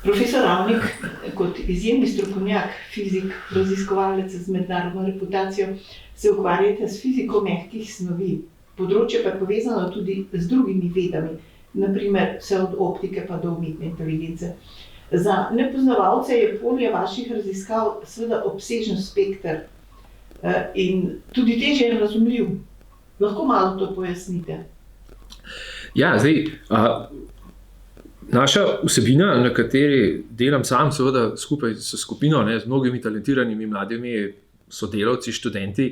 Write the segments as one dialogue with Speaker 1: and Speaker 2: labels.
Speaker 1: Profesor Ravnik, kot izjemni strokovnjak, fizik, raziskovalec z mednarodno reputacijo, se ukvarjate s fiziko mehkih snovi. Področje pa je povezano tudi z drugimi vedami, naprimer vse od optike pa do umetne inteligence. Za nepoznavalce je polje vaših raziskav seveda obsežen spekter in tudi težje razumljiv. Lahko malo to pojasnite?
Speaker 2: Ja, zdaj, naša vsebina, na kateri delam sam, seveda skupaj s skupino, z mnogimi talentiranimi mladimi sodelavci, študenti,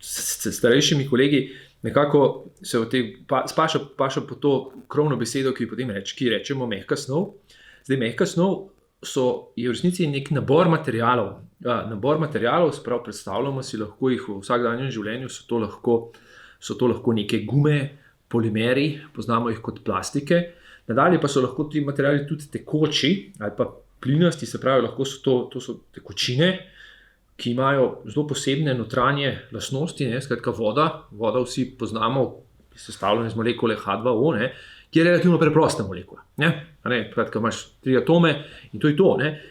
Speaker 2: s starejšimi kolegi, nekako se spaša po to krovno besedo, ki rečemo mehka snov. Zdaj, mehka snov je v resnici nek nabor materialov. Nabor materialov, sprav predstavljamo si lahko jih v vsakdanjem življenju, so to lahko neke gume, polimeri, poznamo jih kot plastike. Nadalje pa so lahko ti materiali tudi tekoči ali pa plinasti, se pravi, lahko to so tekočine, ki imajo zelo posebne notranje lastnosti, skratka voda vsi poznamo, ki je sestavljena iz molekule H2O, ki je relativno preprosta molekula. Skratka, imaš 3 atome in to je to.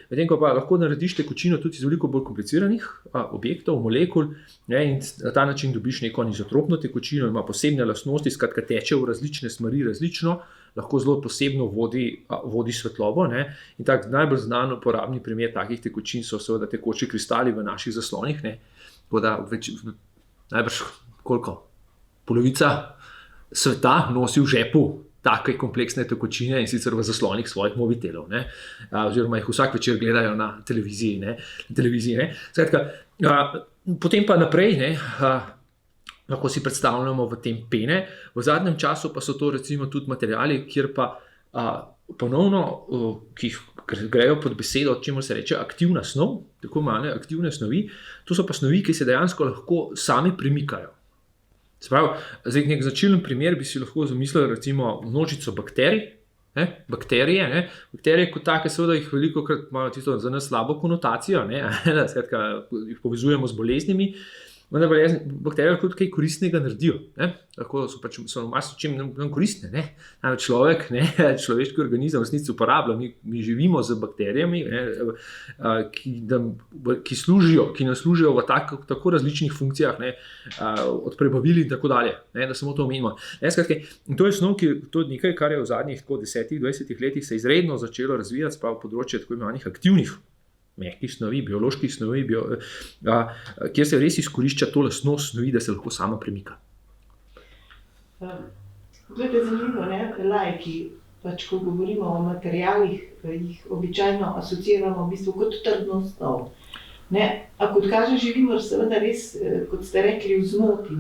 Speaker 2: Medtem ko pa lahko narediš tekočino tudi iz veliko bolj kompliciranih objektov, molekul, in na ta način dobiš neko izotropno tekočino, ima posebne lastnosti, skratka teče v različne smeri različno, lahko zelo posebno vodi svetlobo. In tak najbolj znan uporabni primer takih tekočin so seveda tekoči kristali v naših zaslonih. Tako da najbrž polovica sveta nosi v žepu take kompleksne tekočine in sicer v zaslonih svojih mobitelov, oziroma jih vsak večer gledajo na televiziji. Skratka, potem pa naprej, lahko si predstavljamo v tem pene. V zadnjem času pa so to recimo tudi materiali, kjer pa ponovno, ki jih grejo pod besedo, čemu se reče aktivna snov, tako imenovane aktivne snovi, to so pa snovi, ki se dejansko lahko sami premikajo. Se pravi, zdaj nek značilen primer bi si lahko zamislili recimo množico bakterij. Bakterije kot take seveda jih velikokrat imajo tisto za nas slabo konotacijo, skratka jih povezujemo z boleznimi, vendar bakterije lahko tudi kaj koristnega naredijo. Lahko so marsičem nam koristne. Človek, človeški organizem v resnici uporablja, mi živimo z bakterijami, ki nas služijo v tako različnih funkcijah, od prebavil in tako dalje, da samo to omenimo. In to je snov, to je nekaj, kar je v zadnjih 10-20 letih se izredno začelo razvijati, prav področje tako imenovanih aktivnih mehkih snovi, bioloških snovi, kjer se res izkorišča to lastnost snovi, da se lahko sama premika.
Speaker 1: Glede, zanimivo, laiki, ko govorimo o materialih, jih običajno asociiramo v bistvu kot trdno snov. A kot kaže Živimer, seveda res, kot ste rekli, v zmoti.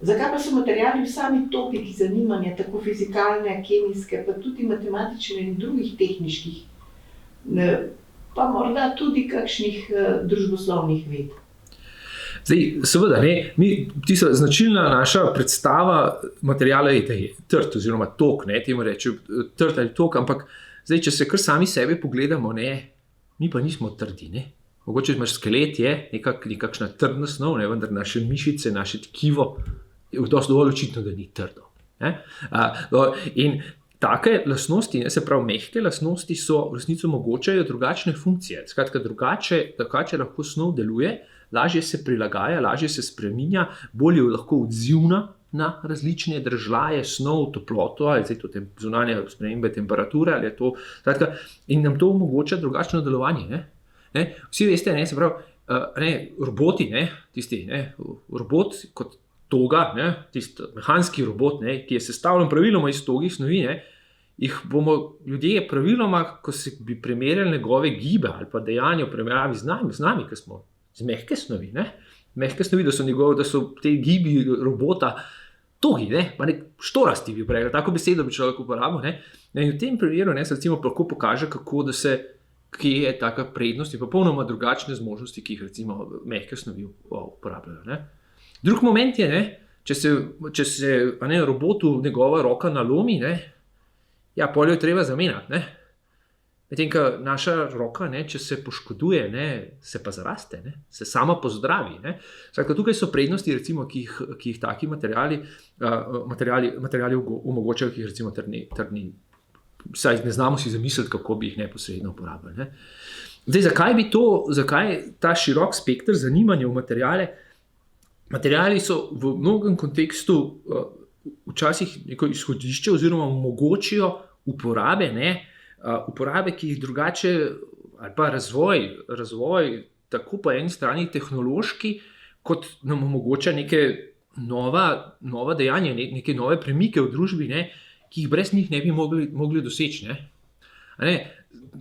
Speaker 1: Zakaj pa so materiali v sami topiki zanimanja, tako fizikalne, kemijske, pa tudi matematične in drugih tehničnih, pa morda tudi kakšnih družboslovnih ved?
Speaker 2: Zdaj, seveda, tista značilna naša predstava materiala je, da je trd oziroma tok, temu rečejo trd ali tok, ampak zdaj, če se kar sami sebe pogledamo, mi pa nismo trdi. Mogoče imaš skelet, je nekakšna trdna snov, vendar naše mišice, naše tkivo je dovolj očitno, da ni trdo. In take lastnosti, se pravi mehke lastnosti, so v resnici omogočajo drugačne funkcije. Skratka, drugače lahko snov deluje, lažje se prilagaja, lažje se spreminja, bolje lahko odzivna na različne držljaje, snov, toploto, ali to zunanje spremembe temperature, ali je to. Skratka, in nam to omogoča drugačno delovanje. Vsi veste, se pravi, roboti, robot kot toga, tisti mehanski robot, ki je sestavljen praviloma iz togih snovi, jih bomo ljudje praviloma, ko se bi primerjali njegove gibe ali pa dejanja v primerjavi z nami, ki smo z mehke snovi. Mehke snovi, da so te gibi robota togi, pa nek štorasti bi prej, tako besedo bi človek uporabil. In v tem primeru se recimo lahko pokaže, kje je taka prednost in popolnoma drugačne zmožnosti, ki jih recimo mehke snovi uporabljajo. Drug moment je, če se robotu njegova roka nalomi, pol jo je treba zamenjati. Medtem ko naša roka, če se poškoduje, se pa zaraste, se sama pozdravi. Skratka, tukaj so prednosti, recimo, ki jih taki materiali omogočajo, ki jih recimo trdni saj ne znamo si zamisliti, kako bi jih neposredno uporabljali. Ne. Zdaj, zakaj ta širok spekter zanimanja v materijale? Materiali so v mnogem kontekstu včasih neko izhodišče oziroma omogočijo uporabe, uporabe, ki jih drugače, ali pa razvoj tako po eni strani tehnološki, kot nam omogoča neke nova dejanja, neke nove premike v družbi, ki jih brez njih ne bi mogli doseči.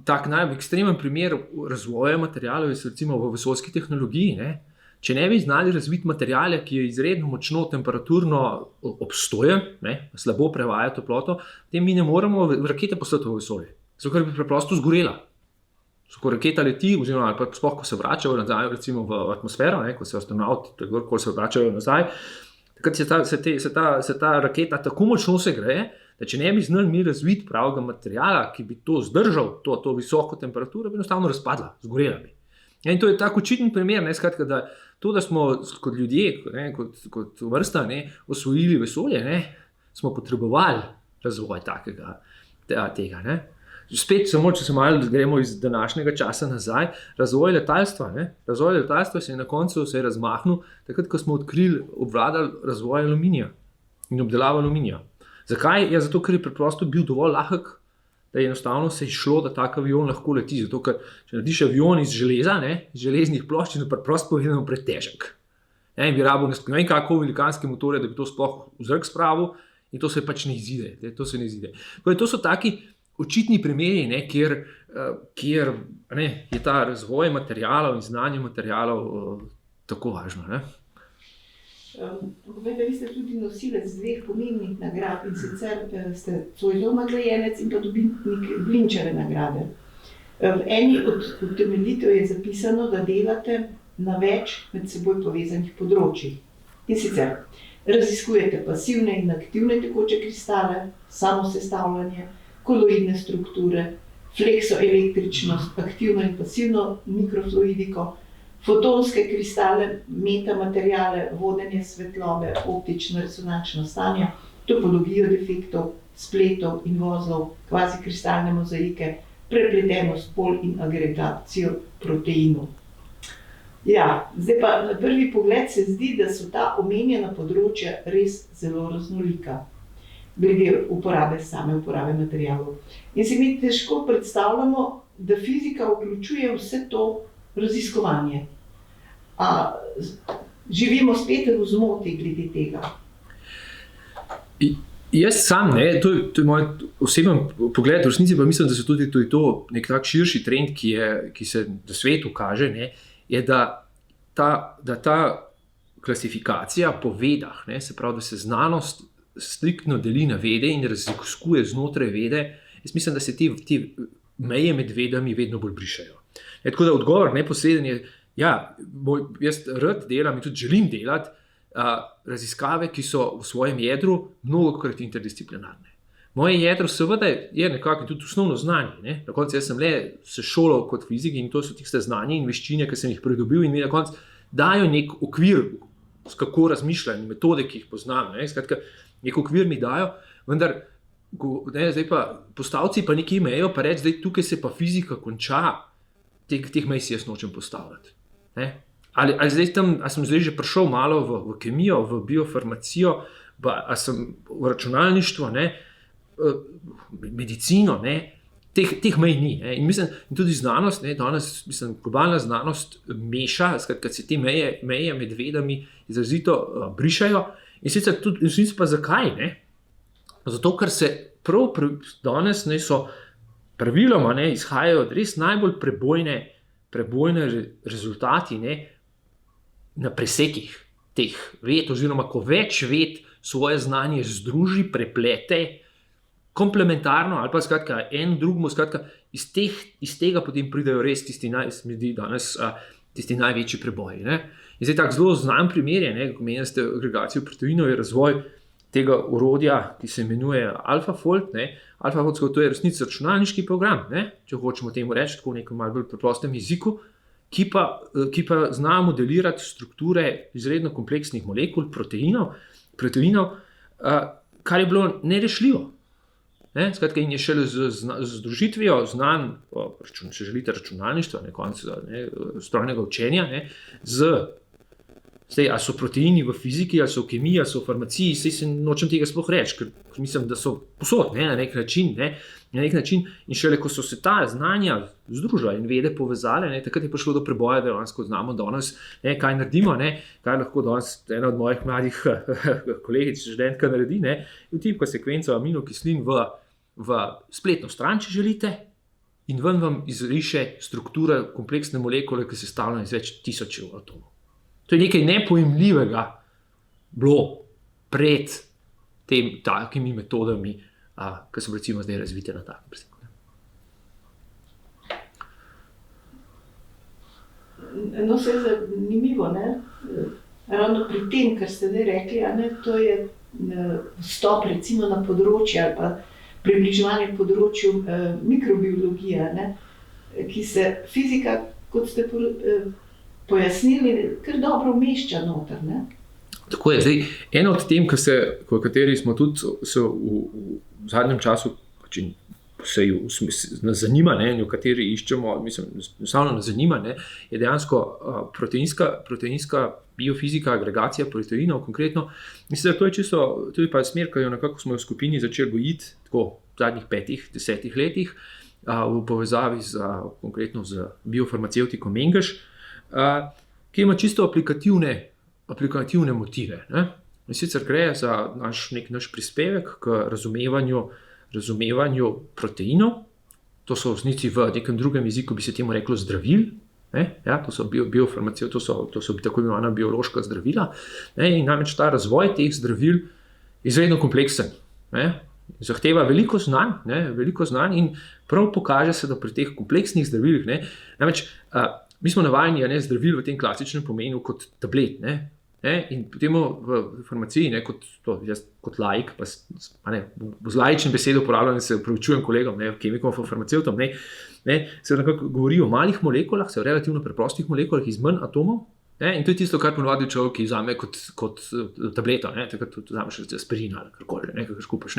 Speaker 2: Tak najbolj ekstremen primer razvoja materialov je recimo v vesoljski tehnologiji. Če ne bi znali razviti materijale, ki je izredno močno temperaturno obstojen, slabo prevaja toploto, potem mi ne moremo rakete poslati v vesolje, zato ker bi preprosto zgorela. Ko raketa leti, oziroma ali pa sploh, ko se vračajo nazaj recimo v atmosfero, ko se astronauti, ko se vračajo nazaj, takrat se ta raketa tako močno segreje, da če ne bi znali mi razviti pravega materijala, ki bi to zdržal, to visoko temperaturo, bi enostavno razpadla, zgorela bi. In to je tak očiten primer, skratka, da to, da smo kot ljudje, kot vrsta, osvojili vesolje, smo potrebovali razvoj tega. Spet samo, če se malo gremo iz današnjega časa nazaj, razvoj letalstva. Razvoj letalstva se je na koncu razmahnil, takrat, ko smo obvladali razvoj aluminija in obdelavo aluminija. Zakaj? Ja, zato, ker je preprosto bil dovolj lahek, da je enostavno se išlo, da tak avion lahko leti. Zato, ker če narediš avion iz železa, iz železnih plošč, je preprosto povedano pretežek. In bi rabil ne vem kako velikanske motorje, da bi to sploh v zrak spravil, in to se pač ne izide. To so taki očitni primeri, kjer je ta razvoj materialov in znanje materialov tako važno.
Speaker 1: Vi ste tudi nosilec dveh pomembnih nagrad, in sicer ste Zoisov nagrajenec in pa dobitnik Blinčeve nagrade. V eni od utemeljitev je zapisano, da delate na več med seboj povezanih področjih. In sicer raziskujete pasivne in aktivne tekoče kristale, samosestavljanje, koloidne strukture, fleksoelektričnost, aktivno in pasivno mikrofluidiko, fotonske kristale, metamateriale, vodenje svetlobe, optično-resonančna stanja, topologijo defektov, spletov in vozlov, kvazikristalne mozaike, prepletenost pol in agregacijo proteinov. Ja, zdaj pa na prvi pogled se zdi, da so ta omenjena področja res zelo raznolika, glede same uporabe materialov. In se mi težko predstavljamo, da fizika vključuje vse to raziskovanje. Živimo spet v zmoti glede tega.
Speaker 2: Jaz sam, to je moj oseben pogled, v resnici pa mislim, da se tudi to nek tak širši trend, ki se na svetu kaže, je, da ta klasifikacija po vedah, se pravi, da se znanost striktno deli na vede in raziskuje znotraj vede, jaz mislim, da se te meje med vedami vedno bolj brišajo. Tako da odgovor neposreden je, jaz rad delam in tudi želim delati raziskave, ki so v svojem jedru mnogokrat interdisciplinarne. Moje jedro seveda je nekako tudi osnovno znanje. Na koncu jaz sem se šolal kot fizik in to so tiste znanje in veščine, ki sem jih pridobil in mi na koncu dajo nek okvir, s kako razmišljam, metode, ki jih poznam. Skratka, nek okvir mi dajo, vendar zdaj pa postavci pa nekaj imejo, pa reči, zdaj tukaj se pa fizika konča, teh mej si jaz nočem postavljati. Ali sem zdaj že prišel malo v kemijo, v biofarmacijo, ali sem v računalništvo, medicino, teh mej ni. In mislim, tudi znanost, danes globalna znanost meša, skratka se te meje med vedami izrazito brišajo. In sicer pa zakaj? Zato, ker se prav danes so praviloma izhajajo od res najbolj prebojne rezultati na presekih teh ved, oziroma ko več ved svoje znanje združi, preplete, komplementarno ali pa skratka en drugemu, skratka iz tega potem pridejo res tisti največji preboji. In zdaj tak zelo znan primer je, ko menili ste agregacijo proteinov, je razvoj tega orodja, ki se imenuje AlphaFold. AlphaFold to je resnici računalniški program, če hočemo temu reči, tako v nekem malo bolj preprostem jeziku, ki pa zna modelirati strukture izredno kompleksnih molekul, proteinov, kar je bilo nerešljivo. Skratka, in je šele z združitvijo znanj, če želite, računalništva, strojnega učenja, zdaj, ali so proteini v fiziki, ali so v kemiji, ali so v farmaciji, se nočem tega sploh reči, ker mislim, da so posod, na nek način. In šele, ko so se ta znanja združila in vede povezale, takrat je prišlo do preboja, da dejansko znamo danes, kaj naredimo, kaj lahko danes ena od mojih mladih kolegic, študentka naredi, vtipka sekvenco aminokislin v spletno stran, če želite, in ven vam izriše struktura kompleksne molekule, ki se sestavlja iz več tisočev atomov. To je nekaj nepojemljivega bilo pred takimi metodami, ki so recimo zdaj razvite na takem presegu.
Speaker 1: No, vse je zanimivo, ravno pri tem, kar ste zdaj rekli, to je vstop recimo na področje ali pa približevanje področju mikrobiologije, ki se fizika, kot ste pojasnili, kar dobro umešča noter.
Speaker 2: Tako je. Zdaj, ena od tem, v kateri smo tudi se v zadnjem času nas zanima, in v kateri iščemo, enostavno nas zanima, je dejansko proteinska biofizika, agregacija proteinov konkretno. Mislim, da to je čisto, tudi pa smer, ki jo nekako smo v skupini začeli gojiti tako v zadnjih 5-10 letih v povezavi konkretno z biofarmacevtiko Mengeš, ki ima čisto aplikativne motive. In sicer gre za naš prispevek k razumevanju proteinov. To so v resnici v nekem drugem jeziku bi se temu reklo zdravil. To so biofarmacevti, to so tako imenovana biološka zdravila. In namreč ta razvoj teh zdravil je izredno kompleksen. Zahteva veliko znanj in prav pokaže se, da pri teh kompleksnih zdravilih, namreč mi smo navajeni zdravil v tem klasičnem pomenu kot tablet, in potem v farmaciji, kot laik, pa z laičnim besedo uporabljam, se upravičujem kolegom, kemikom, farmacevtom, se nekako govori o malih molekulah, se o relativno preprostih molekulah iz manj atomov, in to je tisto, kar ponovadi človek vzame kot tableto, takrat tudi vzameš aspirin ali karkoli, kar skupaš.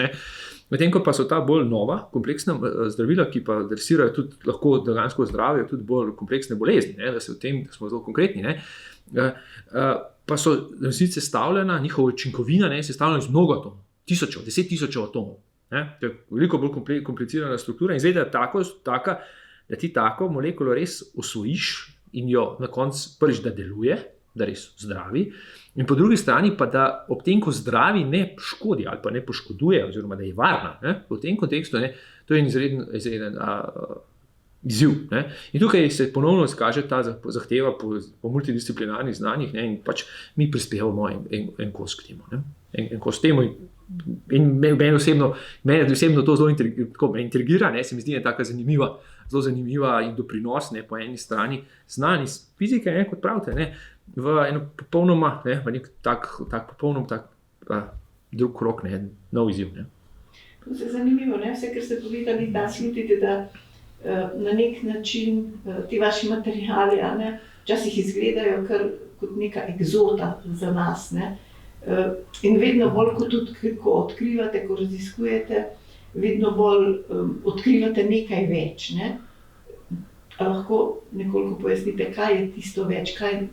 Speaker 2: Medtem ko pa so ta bolj nova, kompleksna zdravila, ki pa adresirajo tudi lahko dejansko zdravje, tudi bolj kompleksne bolezni, da se v tem, da smo zelo konkretni, pa so resnici sestavljena, njihova učinkovina je sestavljena iz mnogo atomov, 10 tisočev atomov. To je veliko bolj komplicirana struktura in zdaj, da ti tako molekulo res osvojiš in jo na koncu prvič, da deluje, da res zdravi, in po drugi strani pa, da ob tem, ko zdravi, ne škodi ali pa ne poškoduje, oziroma da je varna. V tem kontekstu to je izreden izziv. In tukaj se ponovno izkaže ta zahteva po multidisciplinarnih znanjih, in pač mi prispevamo en kos k temu. En kos temu. In mene osebno to zelo intrigira, se mi zdi tako zelo zanimiva in doprinos po eni strani znanj iz fizike, kot pravite, v eno popolnoma, v nek tak drug krog, nov izziv.
Speaker 1: To je zanimivo, vse, kar ste povedali, da slutite, da na nek način ti vaši materiali včasih izgledajo kot neka egzota za nas. In vedno bolj, ko odkrivate, ko raziskujete, vedno bolj odkrivate nekaj več. Lahko nekoliko pojasnite, kaj je tisto več, kaj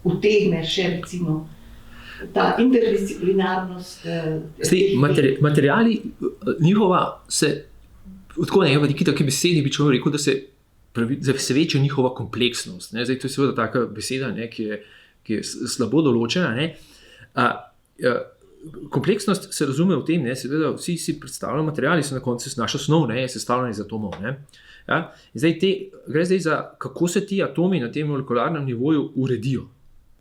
Speaker 1: utegne še recimo ta interdisciplinarnost.
Speaker 2: Materiali, njihova se, tako v neki taki besedi bi človek rekel, da se večja njihova kompleksnost. Zdaj, to je seveda taka beseda, ki je slabo določena. Kompleksnost se razume v tem, seveda vsi si predstavljamo, materiali so na koncu naša snov, je sestavljena iz atomov. Gre zdaj za, kako se ti atomi na tem molekularnem nivoju uredijo.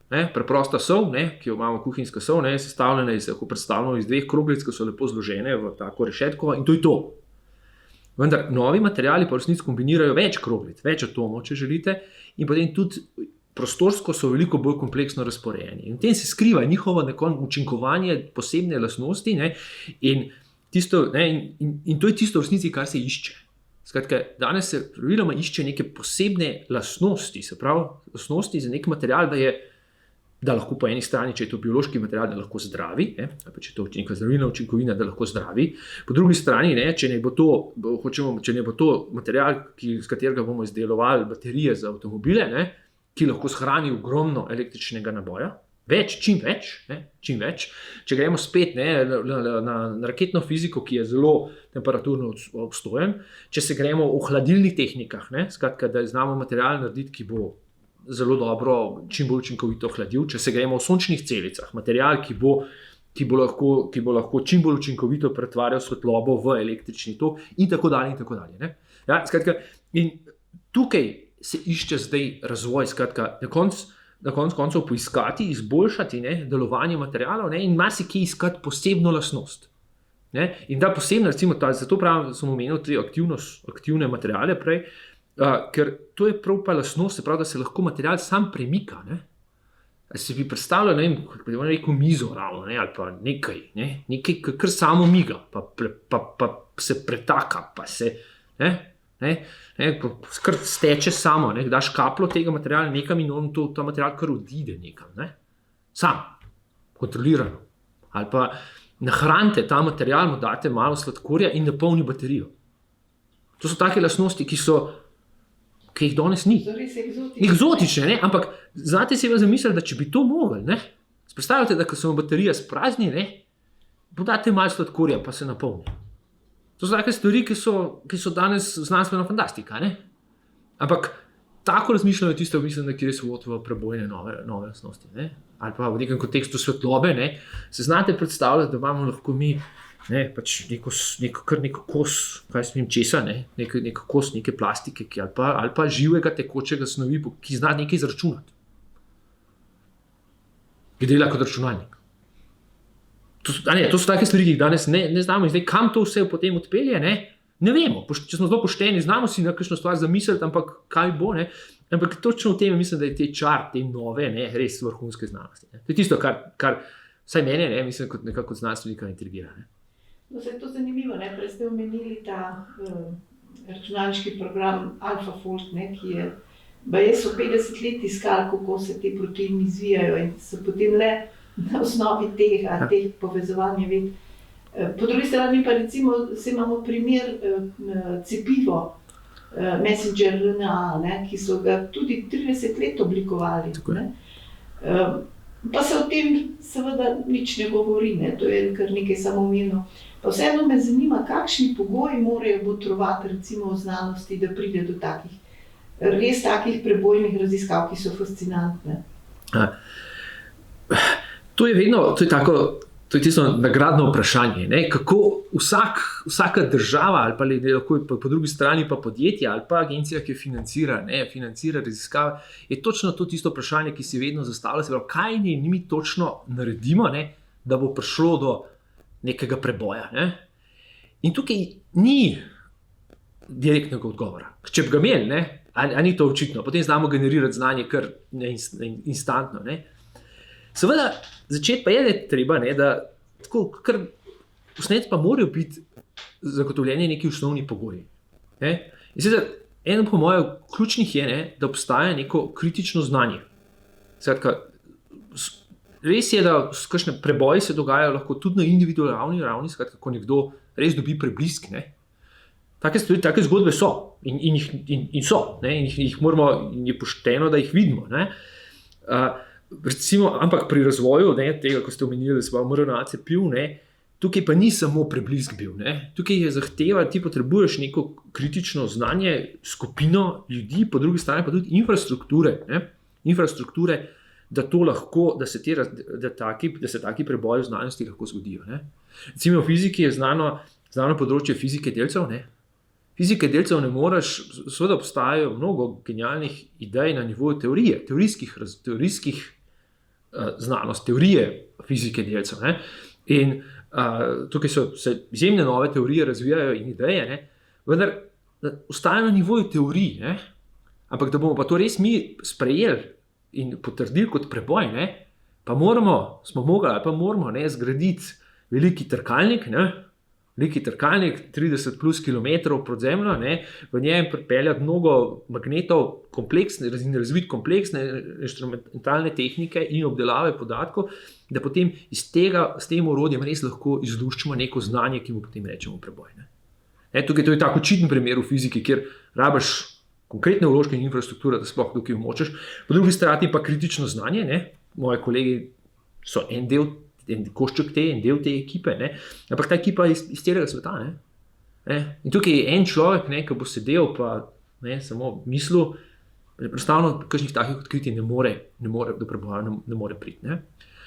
Speaker 2: Preprosta sol, ki jo imamo, kuhinjska sol, je sestavljena iz dveh kroglic, ki so lepo zložene v tako rešetko, in to je to. Vendar novi materiali pa v resnici kombinirajo več kroglic, več atomov, če želite, in potem tudi prostorsko so veliko bolj kompleksno razporejeni. In v tem se skriva njihovo učinkovanje, posebne lastnosti, in to je tisto v resnici, kar se išče. Skratka, danes se praviloma išče neke posebne lastnosti, se pravi, lastnosti za nek material, da je da lahko po eni strani, če je to biološki material, da lahko zdravi, ali pa če je to neka zdravilna učinkovina, da lahko zdravi. Po drugi strani, če ne bo to material, s katerega bomo izdelovali baterije za avtomobile, ki lahko shrani ogromno električnega naboja, čim več. Če gremo spet na raketno fiziko, ki je zelo temperaturno obstojen, če se gremo v hladilnih tehnikah, skratka, da znamo material narediti, ki bo zelo dobro, čim bolj učinkovito hladil, če se gremo v sončnih celicah, material, ki bo lahko čim bolj učinkovito pretvarjal svetlobo v električni tok in tako dalje in tako dalje. Ja, skratka, in tukaj se išče zdaj razvoj, skratka, na koncu poiskati, izboljšati delovanje materialov in marsikje iskati posebno lastnost. In ta posebna, recimo, zato pravim, sem omenil tudi aktivne materiale prej, ker to je prav pa lastnost, se pravi, da se lahko material sam premika. Se bi predstavljal, neko mizo ravno, ali pa nekaj, kar samo miga, pa se pretaka, pa se kar steče samo, daš kapljo tega materiala nekam in on ta material kar odide nekam, sam, kontrolirano. Ali pa nahranite ta material, mu date malo sladkorja in napolni baterijo. To so take lastnosti, ki jih danes ni. Eksotične, ampak znate si zamisliti, da če bi to mogli, predstavljate, da ko se baterija sprazni, dodate malo sladkorja, pa se napolni. To so take stvari, ki so danes znanstvena fantastika. Ampak tako razmišljanje je tisto, mislim, da kjer se vodi v prebojne nove lastnosti. Ali pa v nekem kontekstu svetlobe, se znate predstavljati, da imamo lahko mi pač neko kos, kaj smem česa, neko kos neke plastike ali pa živega tekočega snovi, ki zna nekaj izračunati. Ki dela kot računalnik. To so take stvari, ki jih danes ne znamo. In zdaj, kam to vse potem odpelje, ne vemo. Če smo zelo pošteni, znamo si na kakšno stvar zamisliti, ampak kaj bo, Ampak točno v tem mislim, da je te čar, te nove, res vrhunske znanosti. To je tisto, kar vsaj mene, mislim, kot nekako znanstvenika intrigira.
Speaker 1: No, se je to zanimivo, prej ste omenili ta računalniški program AlphaFold, ki je, so 50 let iskali, kako se te proteini izvijajo in so potem le na osnovi teh povezovanja ved. Po drugi strani pa recimo imamo primer cepivo, messenger RNA, ki so ga tudi 30 let oblikovali. Pa se o tem seveda nič ne govori, to je kar nekaj samoumevno. Pa vseeno me zanima, kakšni pogoji morajo botrovati recimo v znanosti, da pride do res takih prebojnih raziskav, ki so fascinantne.
Speaker 2: To je tisto nagradno vprašanje, kako vsaka država ali pa lahko po drugi strani pa podjetja ali pa agencija, ki financira raziskave, je točno to tisto vprašanje, ki si vedno zastavlja, kaj mi točno naredimo, da bo prišlo do nekega preboja. In tukaj ni direktnega odgovora. Če bi ga imeli, a ni to očitno, potem znamo generirati znanje kar instantno. Seveda, začeti pa je treba, da tako, kar posnet pa morajo biti zagotovljeni neki osnovni pogoji. In sicer, eno po mojem ključnih je, da obstaja neko kritično znanje. Skratka, res je, da kakšne preboji se dogajajo lahko tudi na individualni ravni, skratka, ko nekdo res dobi preblisk. Take zgodbe so in so. In jih moramo, in je pošteno, da jih vidimo. Recimo, ampak pri razvoju tega, ko ste omenili, da se mRNA cepiv, tukaj pa ni samo preblisk bil. Tukaj je zahteva, ti potrebuješ neko kritično znanje, skupino ljudi, po drugi strani pa tudi infrastrukture, da to lahko, da se taki preboji v znanosti lahko zgodijo. Recimo v fiziki je znano področje fizike delcev. Fizike delcev ne moreš, seveda obstajajo mnogo genialnih idej na nivoju teorije, teorijskih znanosti, teorije fizike delcev. In tukaj se izjemne nove teorije razvijajo in ideje, vendar ostajajo na nivoju teorij. Ampak da bomo pa to res mi sprejeli in potrdili kot preboj, pa moramo zgraditi veliki trkalnik, veliki trkalnik, 30 plus km pod zemljo, v njem pripeljati mnogo magnetov, razviti kompleksne instrumentalne tehnike in obdelave podatkov, da potem iz tega, s tem orodjem res lahko izluščimo neko znanje, ki mu potem rečemo preboj. Tukaj to je tako očiten primer v fiziki, kjer rabiš konkretne vložke in infrastrukture, da sploh tukaj umočeš. Po drugi strani pa kritično znanje, moji kolegi so en košček en del te ekipe, ampak ta ekipa je iz celega sveta. In tukaj je en človek, ki bo sedel pa samo mislil, preprostavno kakšnih takih odkritij ne more priti.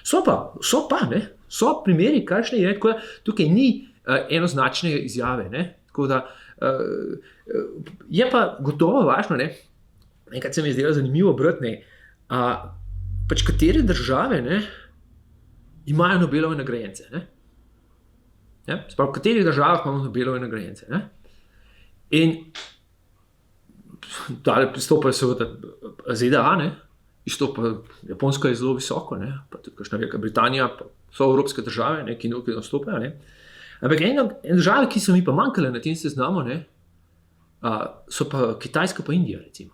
Speaker 2: So primeri, kakšne je, tako da tukaj ni enoznačne izjave. Tako da je pa gotovo važno, nekaj se mi je zdelo zanimivo brati, pač katere države imajo Nobelove nagrajence. V katerih državah imamo Nobelove nagrajence. In tale pristopajo seveda ZDA, izstopa Japonska je zelo visoko, pa tudi kakšna Velika Britanija, pa so evropske države, ki nastopajo. Ampak ena država, ki so mi pa manjkale na tem seznamu, so pa Kitajska pa Indija, recimo.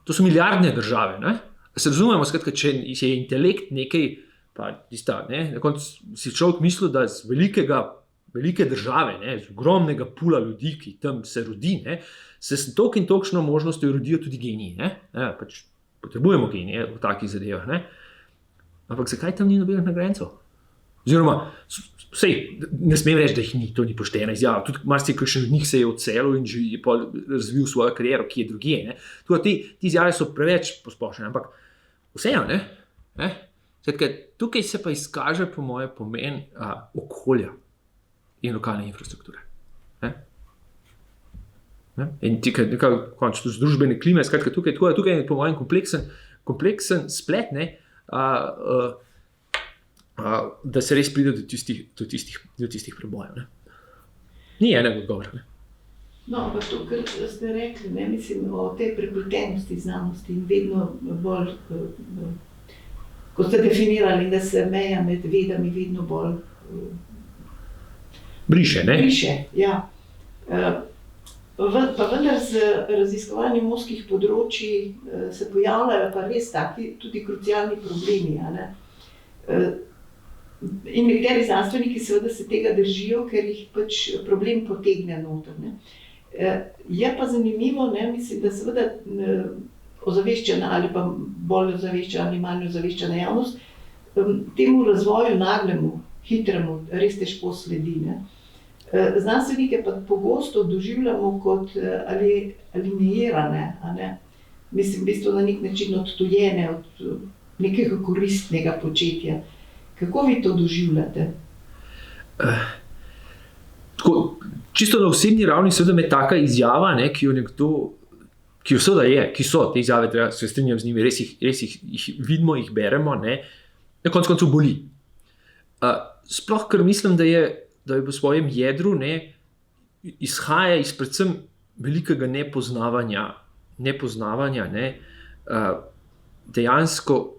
Speaker 2: To so milijardne države. Se razumemo, skratka, če je intelekt nekaj, pa tista, na koncu si človek mislil, da z velike države, z ogromnega pula ljudi, ki tam se rodi, se s toliko in tolikšno možnostjo rodijo tudi geniji. Pač potrebujemo genije v takih zadevah. Ampak zakaj tam ni nobenih nagrajencev? Oziroma, ne smem reči, da jih ni, to ni poštena izjava. Tudi marsikaj od njih se je odselil in je razvil svojo kariero, ki je drugje. Te izjave so preveč posplošene, ampak vseeno, tukaj se pa izkaže po moje pomen okolja in lokalne infrastrukture. In končno z družbene klime, skratka tukaj je po mojem kompleksen splet, da se res pride do tistih prebojev. Ni enega odgovora.
Speaker 1: No, ampak to, kar ste rekli, mislim o tej prepletenosti znanosti in vedno bolj, kot ste definirali, da se meja med vedami vedno bolj
Speaker 2: briše,
Speaker 1: ja. Pa vendar z raziskovanjem ozkih področij se pojavljajo pa res taki tudi krucialni problemi. In nekateri znanstveniki seveda se tega držijo, ker jih pač problem potegne noter. Je pa zanimivo, mislim, da seveda ozaveščena ali pa bolj ozaveščena ali manj ozaveščena javnost temu razvoju naglemu, hitremu, res težko sledi. Znanstvenike pa pogosto doživljamo kot alienirane, mislim, v bistvu na nek način odtujene od nekega koristnega početja. Kako vi to doživljate?
Speaker 2: Čisto na osebni ravni seveda me taka izjava, ki jo nekdo, ki jo seveda je, ki so te izjave, treba se strinjam z njimi, res jih vidimo, jih beremo, na koncu boli. Sploh, ker mislim, da je v svojem jedru izhaja iz predvsem velikega nepoznavanja, dejansko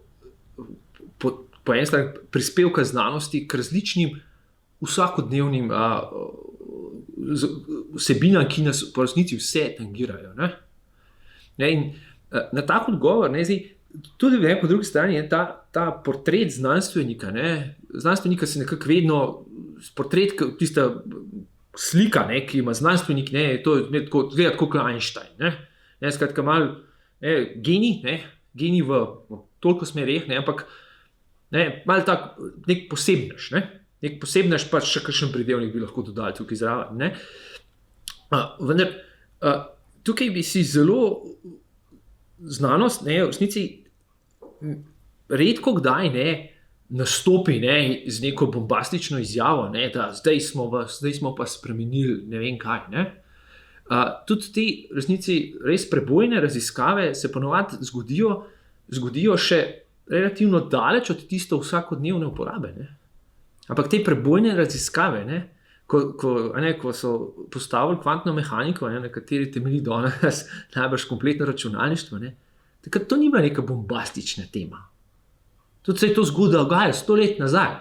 Speaker 2: po eni strani prispevka znanosti k različnim vsakodnevnim vsebinam, ki nas po resnici vse tangirajo. In na tak odgovor, tudi po drugi strani je ta portret znanstvenika. Znanstvenika se nekako vedno, portret, tista slika, ki ima znanstvenik, to gleda tako kot Einstein. Skratka, malo genij v toliko smereh, ampak malo tak nek posebnež. Nek posebnež, pa še kakšen pridevnik bi lahko dodali tukaj zraven. Vendar tukaj bi si zelo znanost, v resnici redko kdaj nastopi z neko bombastično izjavo, da zdaj smo pa spremenili ne vem kaj. Tudi te resnici res prebojne raziskave se ponovadi zgodijo še relativno daleč od tisto vsakodnevne uporabe. Ampak te prebojne raziskave, ko so postavili kvantno mehaniko, na kateri temelji danes najbrž kompletno računalništvo, takrat to ni bila neka bombastična tema. Tudi se je to zgodilo 100 let nazaj.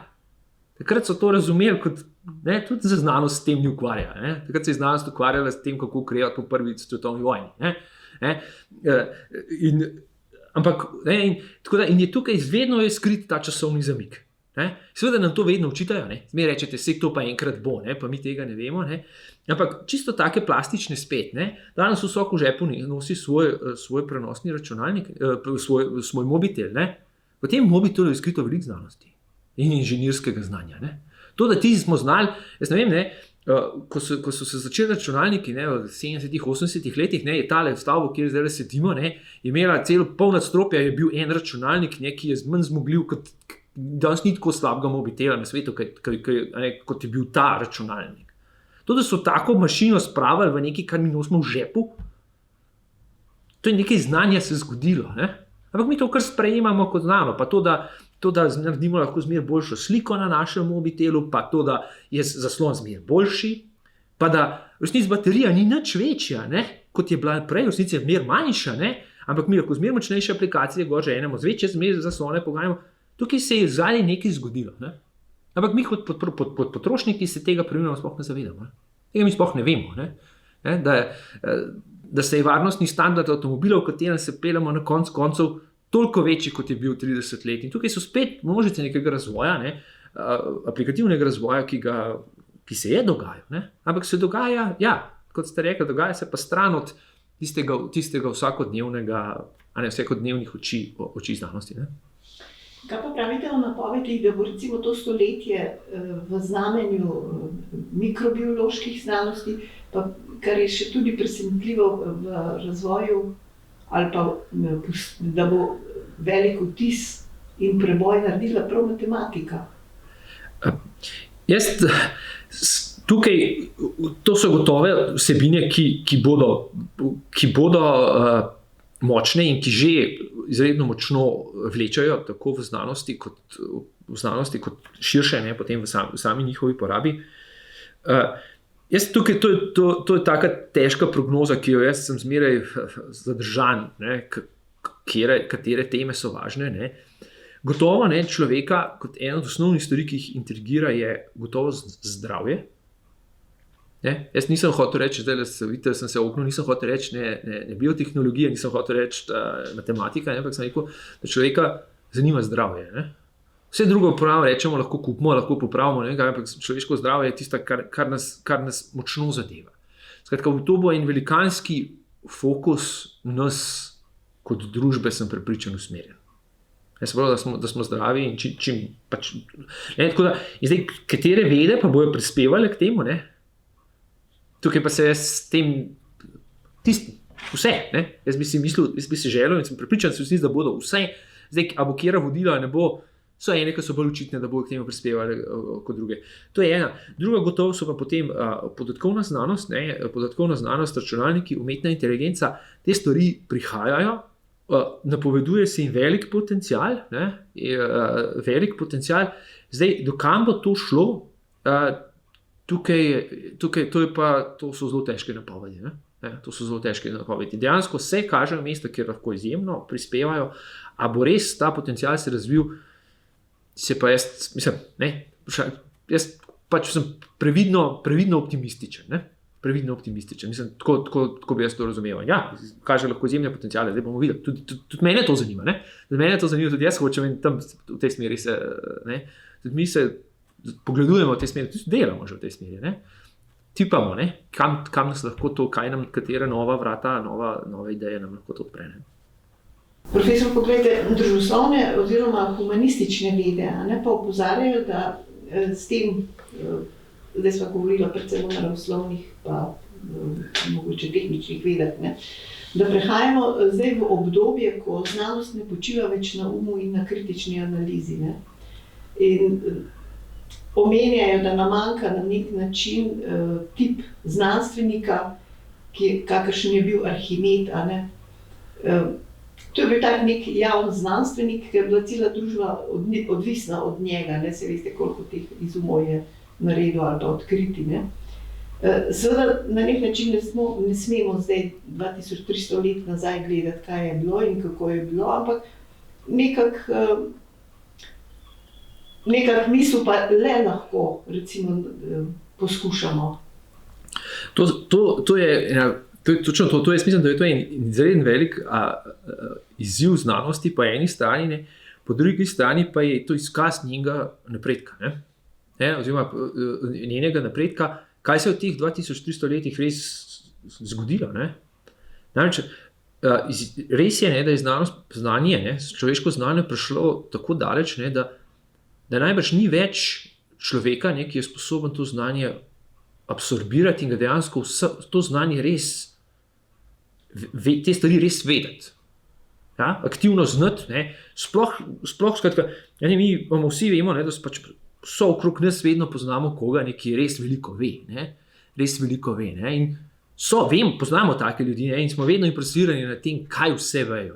Speaker 2: Takrat so to razumeli kot Ne, tudi za znanost s tem ni ukvarjala. Ne. Takrat se je znanost ukvarjala s tem, kako ukrepati po prvi svetovni vojni. In je tukaj vedno skrit ta časovni zamik. Seveda nam to vedno učitajo, zmeraj rečete, vse to pa enkrat bo, pa mi tega ne vemo. Ampak čisto take plastične spet. Danes vsak v žepu nosi svoj prenosni računalnik, svoj mobitel. V tem mobitelu je skrito veliko znanosti in inženirskega znanja. To, da ti smo znali, jaz ne vem, ko so se začeli računalniki v 70-ih, 80-ih letih, je tale stavbo, kjer zdaj sedimo, je imela celo pol nadstropja, je bil en računalnik, ki je manj zmogljiv, kot danes ni tako slabega mobitela na svetu, kot je bil ta računalnik. To, da so tako mašino spravili v nekaj, kar mi nosimo v žepu, to je nekaj znanja se zgodilo. Ampak mi to kar sprejemamo kot znano, pa to, da naredimo lahko zmeraj boljšo sliko na našem mobitelu, pa to, da je zaslon zmeraj boljši, pa da v resnici baterija ni nič večja, kot je bila prej, v resnici je zmeraj manjša, ampak mi lahko zmeraj močnejše aplikacije gor že enemo z večje zmeraj zaslone pogajamo. Tukaj se je zadnji nekaj zgodilo. Ampak mi kot potrošniki se tega pravilno sploh ne zavedamo. Tega mi sploh ne vemo. Da se je varnostni standard avtomobila, v katerem se peljemo na koncev, toliko večji, kot je bil 30 let. In tukaj so spet množice nekega razvoja, aplikativnega razvoja, ki se je dogajal. Ampak se dogaja, kot ste rekli, dogaja se pa stran od tistega vsakodnevnih oči znanosti.
Speaker 1: Kaj pa pravite o napovedih, da bo recimo to stoletje v znamenju mikrobioloških znanosti, pa kar je še tudi presenetljivo v razvoju, ali pa da bo velik vtis in preboj naredila prav matematika?
Speaker 2: Tukaj, to so gotove vsebine, ki bodo močne in ki že izredno močno vlečajo tako v znanosti kot širše, potem v sami njihovi porabi. To je taka težka prognoza, ki jo jaz sem zmeraj zadržan, katere teme so važne. Gotovo človeka kot eno od osnovnih stvari, ki jih intrigira, je gotovo zdravje. Jaz nisem hotel reči, zdaj vidite, sem se ognil, nisem hotel reči ne biotehnologija, nisem hotel reči matematika, ampak sem rekel, da človeka zanima zdravje. Vse drugo rečemo, lahko kupimo, lahko popravimo, ampak človeško zdravje je tisto, kar nas močno zadeva. Skratka, to bo en velikanski fokus nas kot družbe, sem prepričan, usmerjen. Jaz pravim, da smo zdravi in čim pač. Tako da, in zdaj, katere vede pa bojo prispevali k temu, tukaj pa se jaz s tem vse, jaz bi si želel in sem prepričan, da bodo vse, zdaj, a bo kjera vodila, ne bo, so ene, ki so bolj očitne, da bodo k temu prispevali kot druge. To je ena. Druga gotovo so pa potem podatkovna znanost, računalniki, umetna inteligenca, te stvari prihajajo, napoveduje se jim velik potencial, zdaj, dokam bo to šlo, to so zelo težke napovedi. To so zelo težke napovedi. Dejansko se kažejo mesta, kjer lahko izjemno prispevajo, a bo res ta potencial se razvil, se pa jaz pač sem previdno optimističen. Mislim, tako bi jaz to razumel. Kaže lahko izjemne potenciale, zdaj bomo videli. Tudi mene to zanima. Tudi jaz hočem in tam v tej smeri se, tudi mi se pogledujemo v tej smeri, tudi delamo že v tej smeri. Tipamo, kam nas lahko to, katera nova vrata, nove ideje nam lahko to odpre.
Speaker 1: Profesor, pogledajte, družboslovne oziroma humanistične vede, pa opozarjajo, da s tem, zdaj smo govorili predvsem o naravoslovnih pa mogoče tehničnih vedah, da prehajamo zdaj v obdobje, ko znanost ne počiva več na umu in na kritični analizi. In omenjajo, da nam manjka na nek način tip znanstvenika, kakršen je bil Arhimed. To je bil tak nek javni znanstvenik, ker je bila cela družba odvisna od njega. Se veste, koliko teh izumov je naredil ali pa odkriti. Seveda na nek način ne smemo zdaj 2300 let nazaj gledati, kaj je bilo in kako je bilo, ampak nekako nekaj misli pa le lahko, recimo, poskušamo.
Speaker 2: To je točno to. Jaz mislim, da je to en izredno velik izziv znanosti po eni strani, ne? Po drugi strani pa je to izkaz njenega napredka. Oziroma njenega napredka, kaj se je v teh 2300 letih res zgodilo. Namreč, res je, da je znanje, človeško znanje prišlo tako daleč, da najbrž ni več človeka, ki je sposoben to znanje absorbirati in ga dejansko to znanje res, te stvari res vedeti. Ja? Aktivno znati, sploh skratka, mi vsi vemo, da so okrog nas vedno poznamo koga, ki res veliko ve. Res veliko ve. In poznamo take ljudi in smo vedno impresirani nad tem, kaj vse vejo.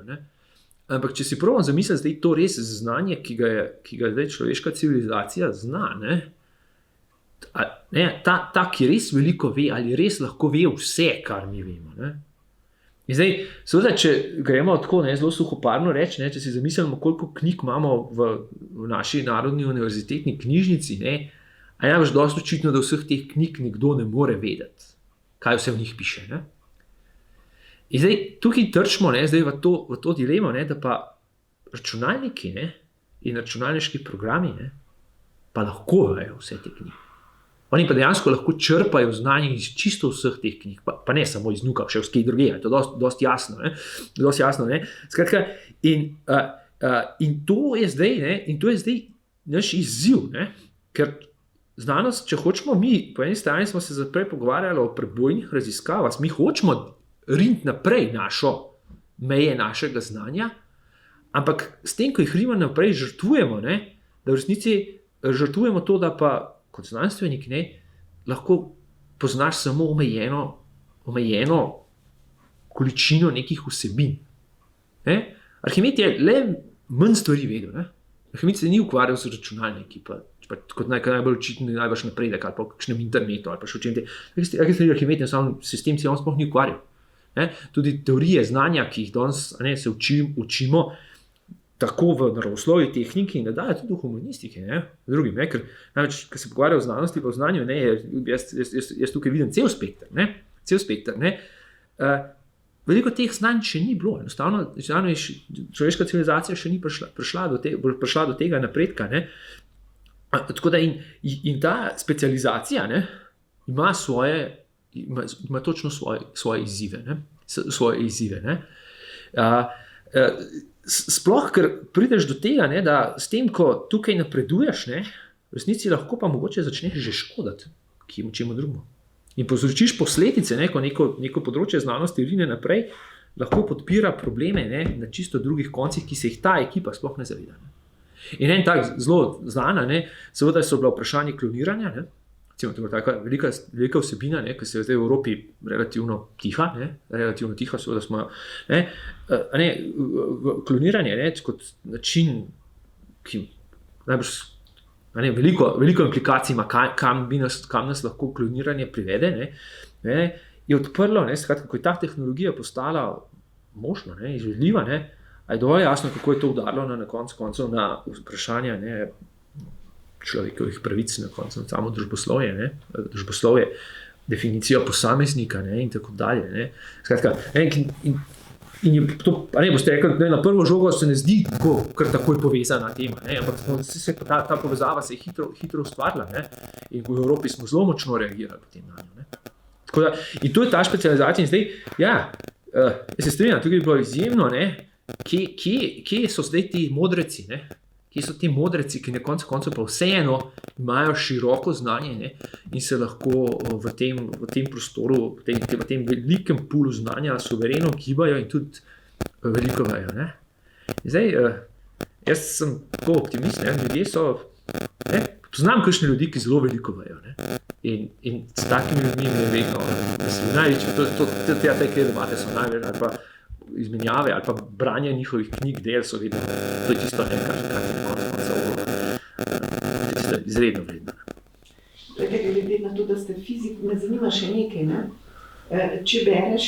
Speaker 2: Ampak če si probam zamisliti, da je to res znanje, ki ga zdaj človeška civilizacija zna, ta, ki res veliko ve, ali res lahko ve vse, kar mi vemo. In zdaj, seveda, če gremo tako zelo suhoparno reči, če si zamislimo, koliko knjig imamo v naši narodni univerzitetni knjižnici, a je najbrž dosti očitno, da vseh teh knjig nekdo ne more vedeti, kaj vse v njih piše. In zdaj, tukaj trčimo zdaj v to dilemo, da pa računalniki in računalniški programi pa lahko vejo vse te knjige. Oni pa dejansko lahko črpajo znanje iz čisto vseh teh knjig, pa ne samo iz Nuka, še vse druge, to je dosti jasno. Dosti jasno, Skratka, in to je zdaj naš izziv, ker znanost, če hočemo mi, po eni strani smo se prej pogovarjali o prebojnih raziskavah, mi hočemo riniti naprej meje našega znanja, ampak s tem, ko jih rinimo naprej, žrtvujemo, da v resnici žrtvujemo to, da pa kot znanstvenik lahko poznaš samo omejeno količino nekih vsebin. Arhimed je le manj stvari vedel. Arhimed se ni ukvarjal z računalniki, kot najbolj očitni najbolj napredek ali pa v kakšnem internetu ali pa še v čem te. Arhimed se s tem se on sploh ni ukvarjal. Tudi teorije znanja, ki jih danes se učimo, tako v naravoslovju, tehniki in nadaljuje tudi v humanistiki, drugim, ker se pogovarja o znanosti pa o znanju, jaz tukaj vidim cel spekter. Veliko teh znanj še ni bilo, enostavno človeška civilizacija še ni prišla do tega napredka. Tako da in ta specializacija ima točno svoje izzive. Sploh, ker prideš do tega, da s tem, ko tukaj napreduješ, v resnici lahko pa mogoče začneš že škoditi čemu drugemu. In povzročiš posledice, ko neko področje znanosti rine naprej, lahko podpira probleme na čisto drugih koncih, ki se jih ta ekipa sploh ne zaveda. In en tak zelo znana, seveda so bila vprašanje kloniranja, taka velika vsebina, ki se je zdaj v Evropi relativno tiha, seveda smo, kloniranje kot način, ki najbrž veliko implikacij ima, kam nas lahko kloniranje privede, je odprlo, ko je ta tehnologija postala možna, izvedljiva, a je dovolj jasno, kako je to udarilo na koncu na vprašanja človekovih pravic, na koncu samo družboslovje, definicijo posameznika in tako dalje. Skratka, in je to, boste rekli, na prvo žogo se ne zdi kar takoj povezana tema, ampak ta povezava se je hitro ustvarila, in v Evropi smo zelo močno reagirali potem na njo. Tako da, in to je ta specializacija in zdaj, jaz se strinjam, tukaj bi bilo izjemno, kje so zdaj ti modreci, Kje so ti modreci, ki na koncu pa vseeno imajo široko znanje in se lahko v tem prostoru, v tem velikem pulu znanja suvereno gibajo in tudi veliko vejo. Zdaj, jaz sem tako optimist, ljudje so, poznam kakšne ljudi, ki zelo veliko vejo. In s takimi ljudmi je vedno največji, te debate so največ, ali pa izmenjave, ali pa branje njihovih knjig, del so vedno, to je tisto, kar je na koncu izredno vredno.
Speaker 1: Glede na to, da ste fizik, me zanima še nekaj, če bereš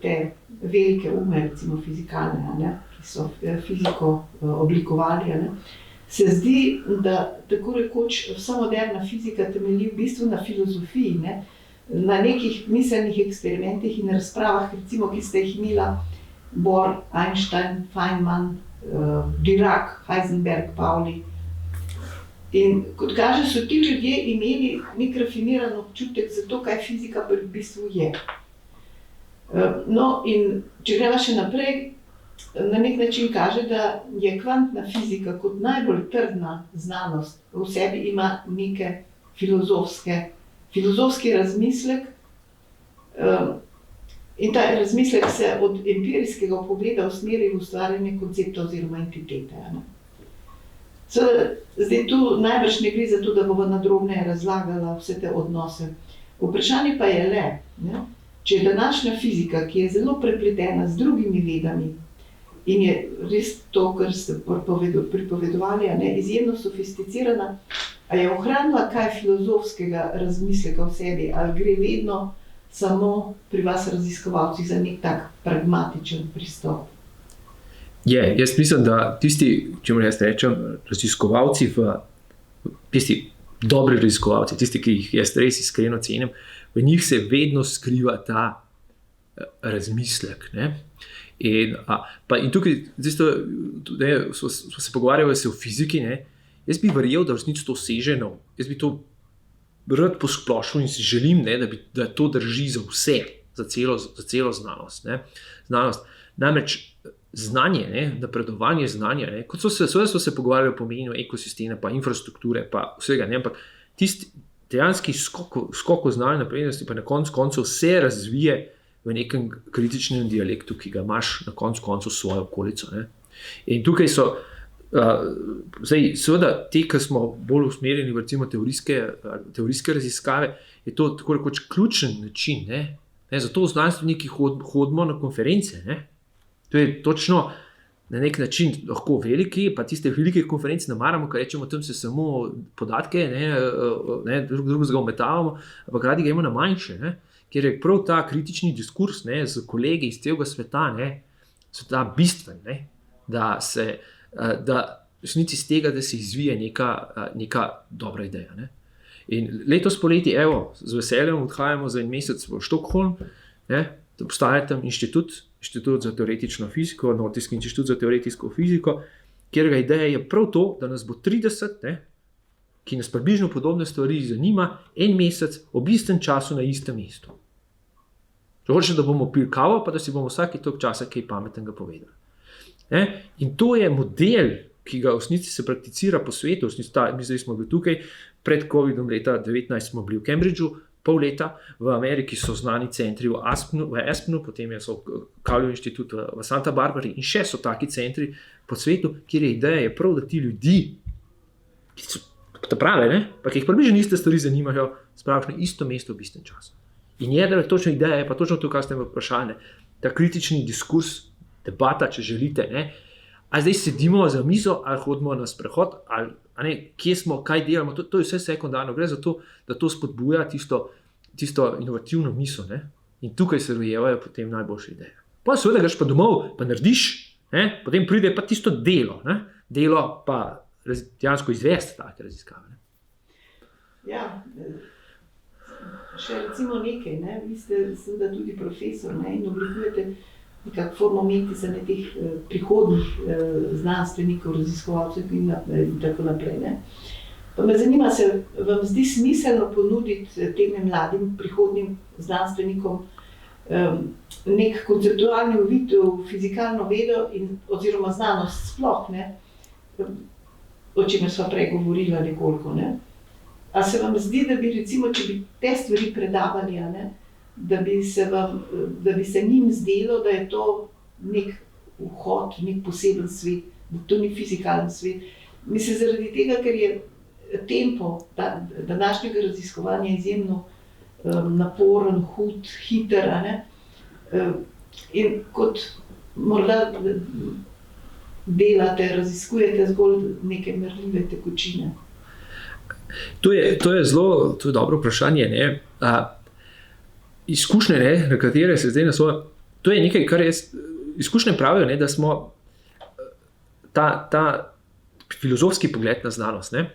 Speaker 1: te velike ume, recimo fizikalne, ki so fiziko oblikovali, se zdi, da tako rekoč vsa moderna fizika temelji v bistvu na filozofiji, ne? Na nekih miselnih eksperimentih in razpravah, recimo, ki ste jih imela Bohr, Einstein, Feynman, Dirac, Heisenberg, Pauli. In kot kaže, so ti ljudje imeli nek rafiniran občutek za to, kaj fizika v bistvu je. No, in če greva še naprej, na nek način kaže, da je kvantna fizika kot najbolj trdna znanost v sebi ima neke filozofski razmislek, in ta razmislek se od empirijskega pogleda usmeri v ustvarjanje koncepta oziroma entitete. Zdaj tu najbrž ne gre za to, da bova nadrobneje razlagala vse te odnose. Vprašanje pa je le, ne, če je današnja fizika, ki je zelo prepletena z drugimi vedami in je res to, kar ste pripovedovali, ne, izjemno sofisticirana, a je ohranila kaj filozofskega razmisleka v sebi, ali gre vedno samo pri vas raziskovalcih za nek tak pragmatičen pristop?
Speaker 2: Jaz mislim, da tisti, če jaz rečem, raziskovalci, tisti dobri raziskovalci, tisti, ki jih jaz res iskreno cenim, v njih se vedno skriva ta razmislek. Ne? In tukaj, smo se pogovarjali o fiziki, ne? Jaz bi verjel, da v resnici to seže, jaz bi to rad posplošil in si želim, ne, da to drži za vse, za celo znanost. Ne? Namreč znanje, ne, napredovanje znanja, ne, kot smo se pogovarjali o pomenu ekosistema, pa infrastrukture, pa vsega, ne, ampak tisti dejanski skok znanja naprednosti pa na koncu vse razvije v nekem kritičnem dialektu, ki ga imaš na koncu svojo okolico. Ne. In tukaj so seveda te, ki smo bolj usmerjeni v recimo teorijske raziskave, je to tako rekoč ključen način. Ne. Zato znanstveniki hodimo na konference. Ne. To je točno na nek način lahko veliki, pa tiste velike konference ne maramo, ker rečemo, tam se samo podatke, drugega ometavamo, ampak radi ga imamo na manjše, ne, ker je prav ta kritični diskurs, ne, z kolegi iz celega sveta, ne, so ta bistven, ne, da resnici iz tega, da se izvije neka dobra ideja. Ne. In letos poleti, z veseljem odhajamo za en mesec v Stockholm, ne, da obstaja tam inštitut za teoretično fiziko, Nordijski inštitut za teoretsko fiziko, kjer ideja je prav to, da nas bo 30, ne, ki nas približno podobne stvari zanima, en mesec ob istem času na istem mestu. Če hočeš, da bomo pili kavo, pa da si bomo vsaki toliko časa kaj pametnega povedali. Ne? In to je model, ki ga v resnici se prakticira po svetu. Mi zdaj smo bili tukaj, pred COVID-om leta 2019 smo bili v Cambridgeu, pol leta, v Ameriki so znani centri v Aspenu, potem so Kavljev inštitut v Santa Barbari in še so taki centri po svetu, kjer je ideja prav, da ti ljudi, ki so prave, ne, pa ki jih približno iste stvari zanimajo, spraviš na isto mesto v istem času. In jedra točno ideja je pa točno to, kar ste me vprašali, ta kritični diskurs, debata, če želite, ne, a zdaj sedimo za mizo ali hodimo na sprehod, ali ne, kje smo, kaj delamo, to je vse sekundarno, gre za to, da to spodbuja tisto inovativno misel, ne? In tukaj se rojevajo potem najboljše ideje. Pa seveda greš pa domov, pa narediš, ne? Potem pride pa tisto delo, ne? Delo pa dejansko izvesti take raziskave. Ne?
Speaker 1: Ja, še recimo nekaj, ne? Vi ste seveda tudi profesor, ne? In oblikujete nekako formometi za teh prihodnih znanstvenikov, raziskovalcev in tako naprej. Ne? Pa me zanima, se vam zdi smiselno ponuditi tem mladim prihodnim znanstvenikom nek konceptualni uvid v fizikalno vedo oziroma znanost sploh, ne? O čemer sva prej govorila nekoliko. Ne? A se vam zdi, da bi recimo, če bi te stvari predavali, ne? Da bi se njim zdelo, da je to nek vhod, nek poseben svet, da to ni fizikalen svet. Mislim, zaradi tega, ker je tempo današnjega raziskovanja izjemno naporen, hud, hiter, ne? In kot morda delate, raziskujete zgolj neke merljive tekočine.
Speaker 2: To je zelo dobro vprašanje, ne? Izkušnje, ne, na katere se zdaj naslovim, to je nekaj, kar izkušnje pravijo, ne, da smo ta filozofski pogled na znanost, ne,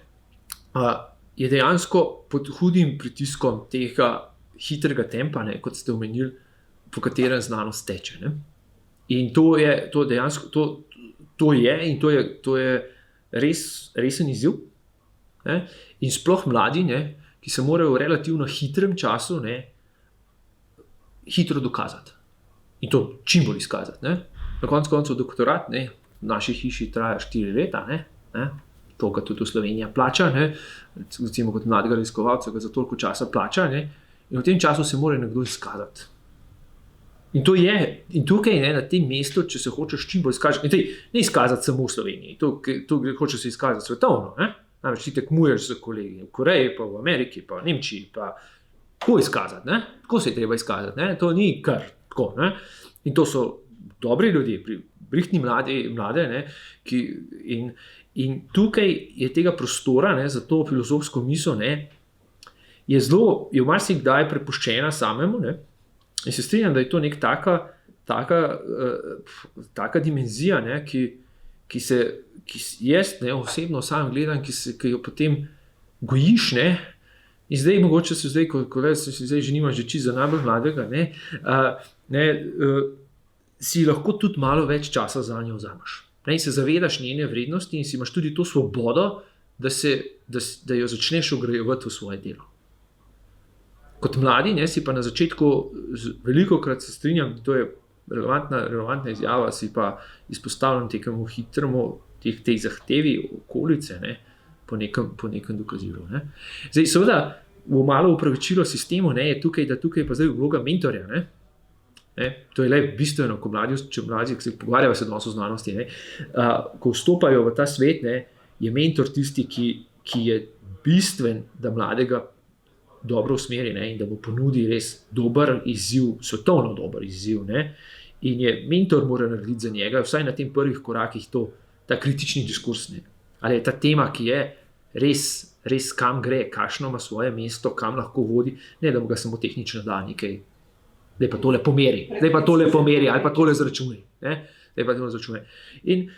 Speaker 2: je dejansko pod hudim pritiskom tega hitrega tempa, ne, kot ste omenili, po katerem znanost teče. Ne. In to je resen izziv. Ne. In sploh mladi, ne, ki se morajo v relativno hitrem času, ne, hitro dokazati. In to čim bolj izkazati. Ne. Na koncu doktorat, ne, v naši hiši traja 4 leta, ne, to, kar tudi Slovenija plača, ne, recimo kot mladega raziskovalca, ga za toliko časa plača, ne, in v tem času se mora nekdo izkazati. In tukaj, ne, na tem mestu, če se hočeš čim bolj izkazati, ne izkazati samo v Sloveniji, to hočeš se izkazati svetovno, ne. Namreč ti tekmuješ z kolegi v Koreji, pa v Ameriki, pa v Nemčiji, pa tako izkazati, ne? Tako se je treba izkazati, ne? To ni kar tako, ne? In to so dobri ljudje, brihtni mlade, ne? In tukaj je tega prostora, ne, za to filozofsko misel, ne, je marsikdaj prepuščena samemu, ne? In se strinjam, da je to nek taka dimenzija, ne, ki jaz, ne, osebno sam gledam, ki jo potem gojiš, ne, in zdaj mogoče se zdaj, ko se zdaj ženima že čisto za najbolj mladega, si lahko tudi malo več časa za njo vzameš. In se zavedaš njene vrednosti in si imaš tudi to svobodo, da jo začneš vgrajevati v svoje delo. Kot mladi, ne, si pa na začetku velikokrat se strinjam, to je relevantna izjava, si pa izpostavljam tekemu hitremu, tej zahtevi okolice, ne, po nekem dokazilu. Ne. Zdaj, seveda, malo upravičilo sistemu, ne, je tukaj, da tukaj pa zdaj vloga mentorja. Ne. Ne, to je le bistveno, če mladi se pogovarjajo se danes o znanosti, ne, ko vstopajo v ta svet, ne, je mentor tisti, ki je bistven, da mladega dobro usmeri, ne, in da bo ponudi res dober izziv, svetovno dober izziv. Ne, in je mentor mora narediti za njega, vsaj na tem prvih korakih ta kritični diskurs. Ne. Ali je ta tema, ki je res kam gre, kakšno ima svoje mesto, kam lahko vodi, ne da mu ga samo tehnično da nekaj, da je pa tole pomeri, ali pa tole zračunaj. In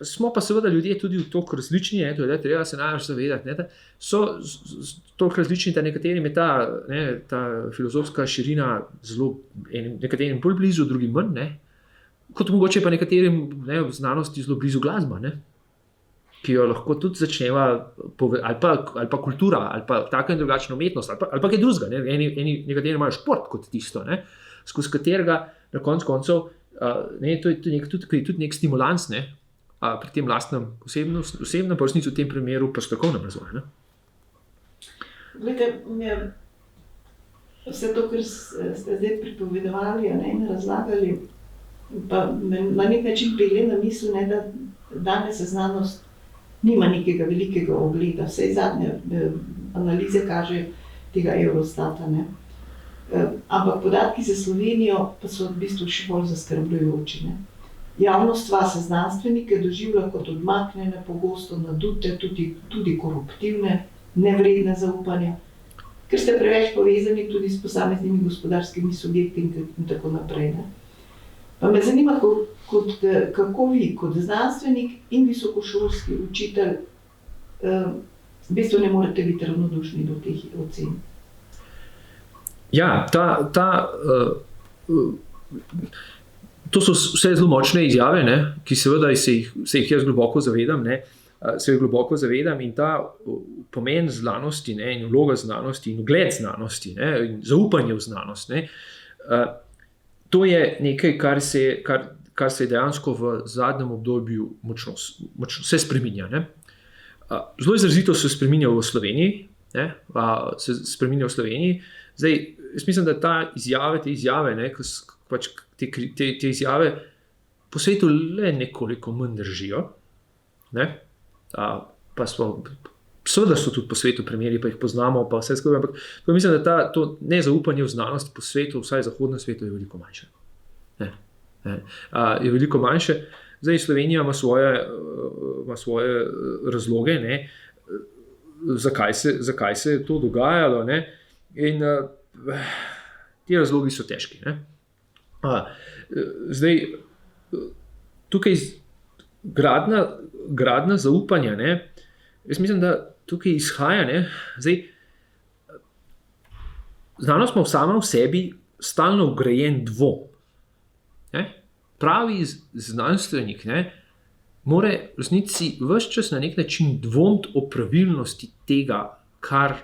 Speaker 2: smo pa seveda ljudje tudi toliko različni, to je treba se največ zavedati, da so toliko različni, da nekaterim je ta filozofska širina zelo, nekaterim bolj blizu, drugim manj, ne, kot mogoče pa nekaterim, ne, v znanosti zelo blizu glasba, ne, ki jo lahko tudi začneva, ali pa kultura, ali pa taka in drugačna umetnost, ali pa kaj drugega. Nekateri imajo šport kot tisto, ne, skozi katerega na koncu to je tudi nek stimulans, ne, pri tem lastnem osebnem, pa v resnici v tem primeru pa strokovnem razvoju.
Speaker 1: Glejte, vse to, kar ste zdaj pripovedovali, in razlagali, pa me na nek način pelje na misel, da danes znanost nima nekega velikega ogleda. Vse zadnje analize kaže tega Eurostata. Ne. Ampak podatki za Slovenijo pa so v bistvu še bolj zaskrbljujoči. Ne. Javnost vas znanstvenike doživlja kot odmaknjene, pogosto nadute, tudi koruptivne, nevredne zaupanja, ker ste preveč povezani tudi s posameznimi gospodarskimi subjekti in tako naprej. Ne. Pa me zanima, kako vi kot znanstvenik in visokošolski učitelj v bistvu ne morete biti ravnodušni do teh ocen.
Speaker 2: Ja, to so vse zelo močne izjave, ne, ki seveda se jih jaz globoko zavedam, ne, in ta pomen znanosti, ne, in vloga znanosti in ugled znanosti, ne, in zaupanje v znanost, ne, to je nekaj, kar se dejansko v zadnjem obdobju močno se spreminja. Ne. Zelo izrazito se spreminja v Sloveniji, ne, Zdaj, jaz mislim, da te izjave, ne, pač te izjave po svetu le nekoliko manj držijo. Ne, pa seveda so tudi po svetu primeri, pa jih poznamo, pa vse skupaj, ampak mislim, da to nezaupanje v znanost po svetu, vsaj v zahodnem svetu, je veliko manjše. Je veliko manjše. Zdaj, Slovenija ima svoje razloge, ne, zakaj se je to dogajalo, ne. In ti razlogi so težki. Ne? Zdaj, tukaj gradnja zaupanja, ne, jaz mislim, da tukaj izhaja, ne, zdaj, znanost ima sama v sebi stalno vgrajen dvom. Ne. Pravi znanstvenik, ne, mora v resnici ves čas na nek način dvomiti o pravilnosti tega, kar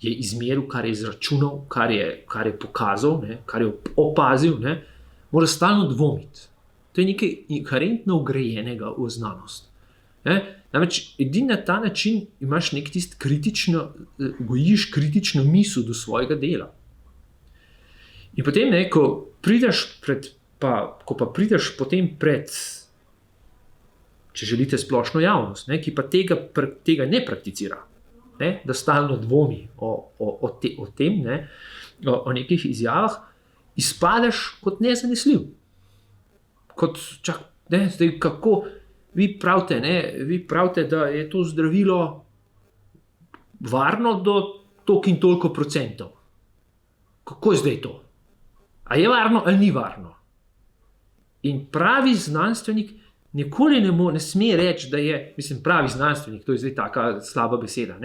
Speaker 2: je izmeril, kar je izračunal, kar je pokazal, ne, kar je opazil, ne, mora stalno dvomiti. To je nekaj inherentno vgrajenega v znanost. Namreč edini na ta način imaš nek tist gojiš kritično misel do svojega dela. In potem, ne, ko pa prideš potem pred, če želite, splošno javnost, ne, ki pa tega ne prakticira, ne, da stalno dvomi o tem, ne, o nekih izjavah, izpadeš kot nezanesljiv. Zdaj, kako vi pravite, da je to zdravilo varno do toliko in toliko %. Kako je zdaj to? A je varno ali ni varno? In pravi znanstvenik nikoli ne sme reči, da je, pravi znanstvenik, to je zdaj taka slaba beseda,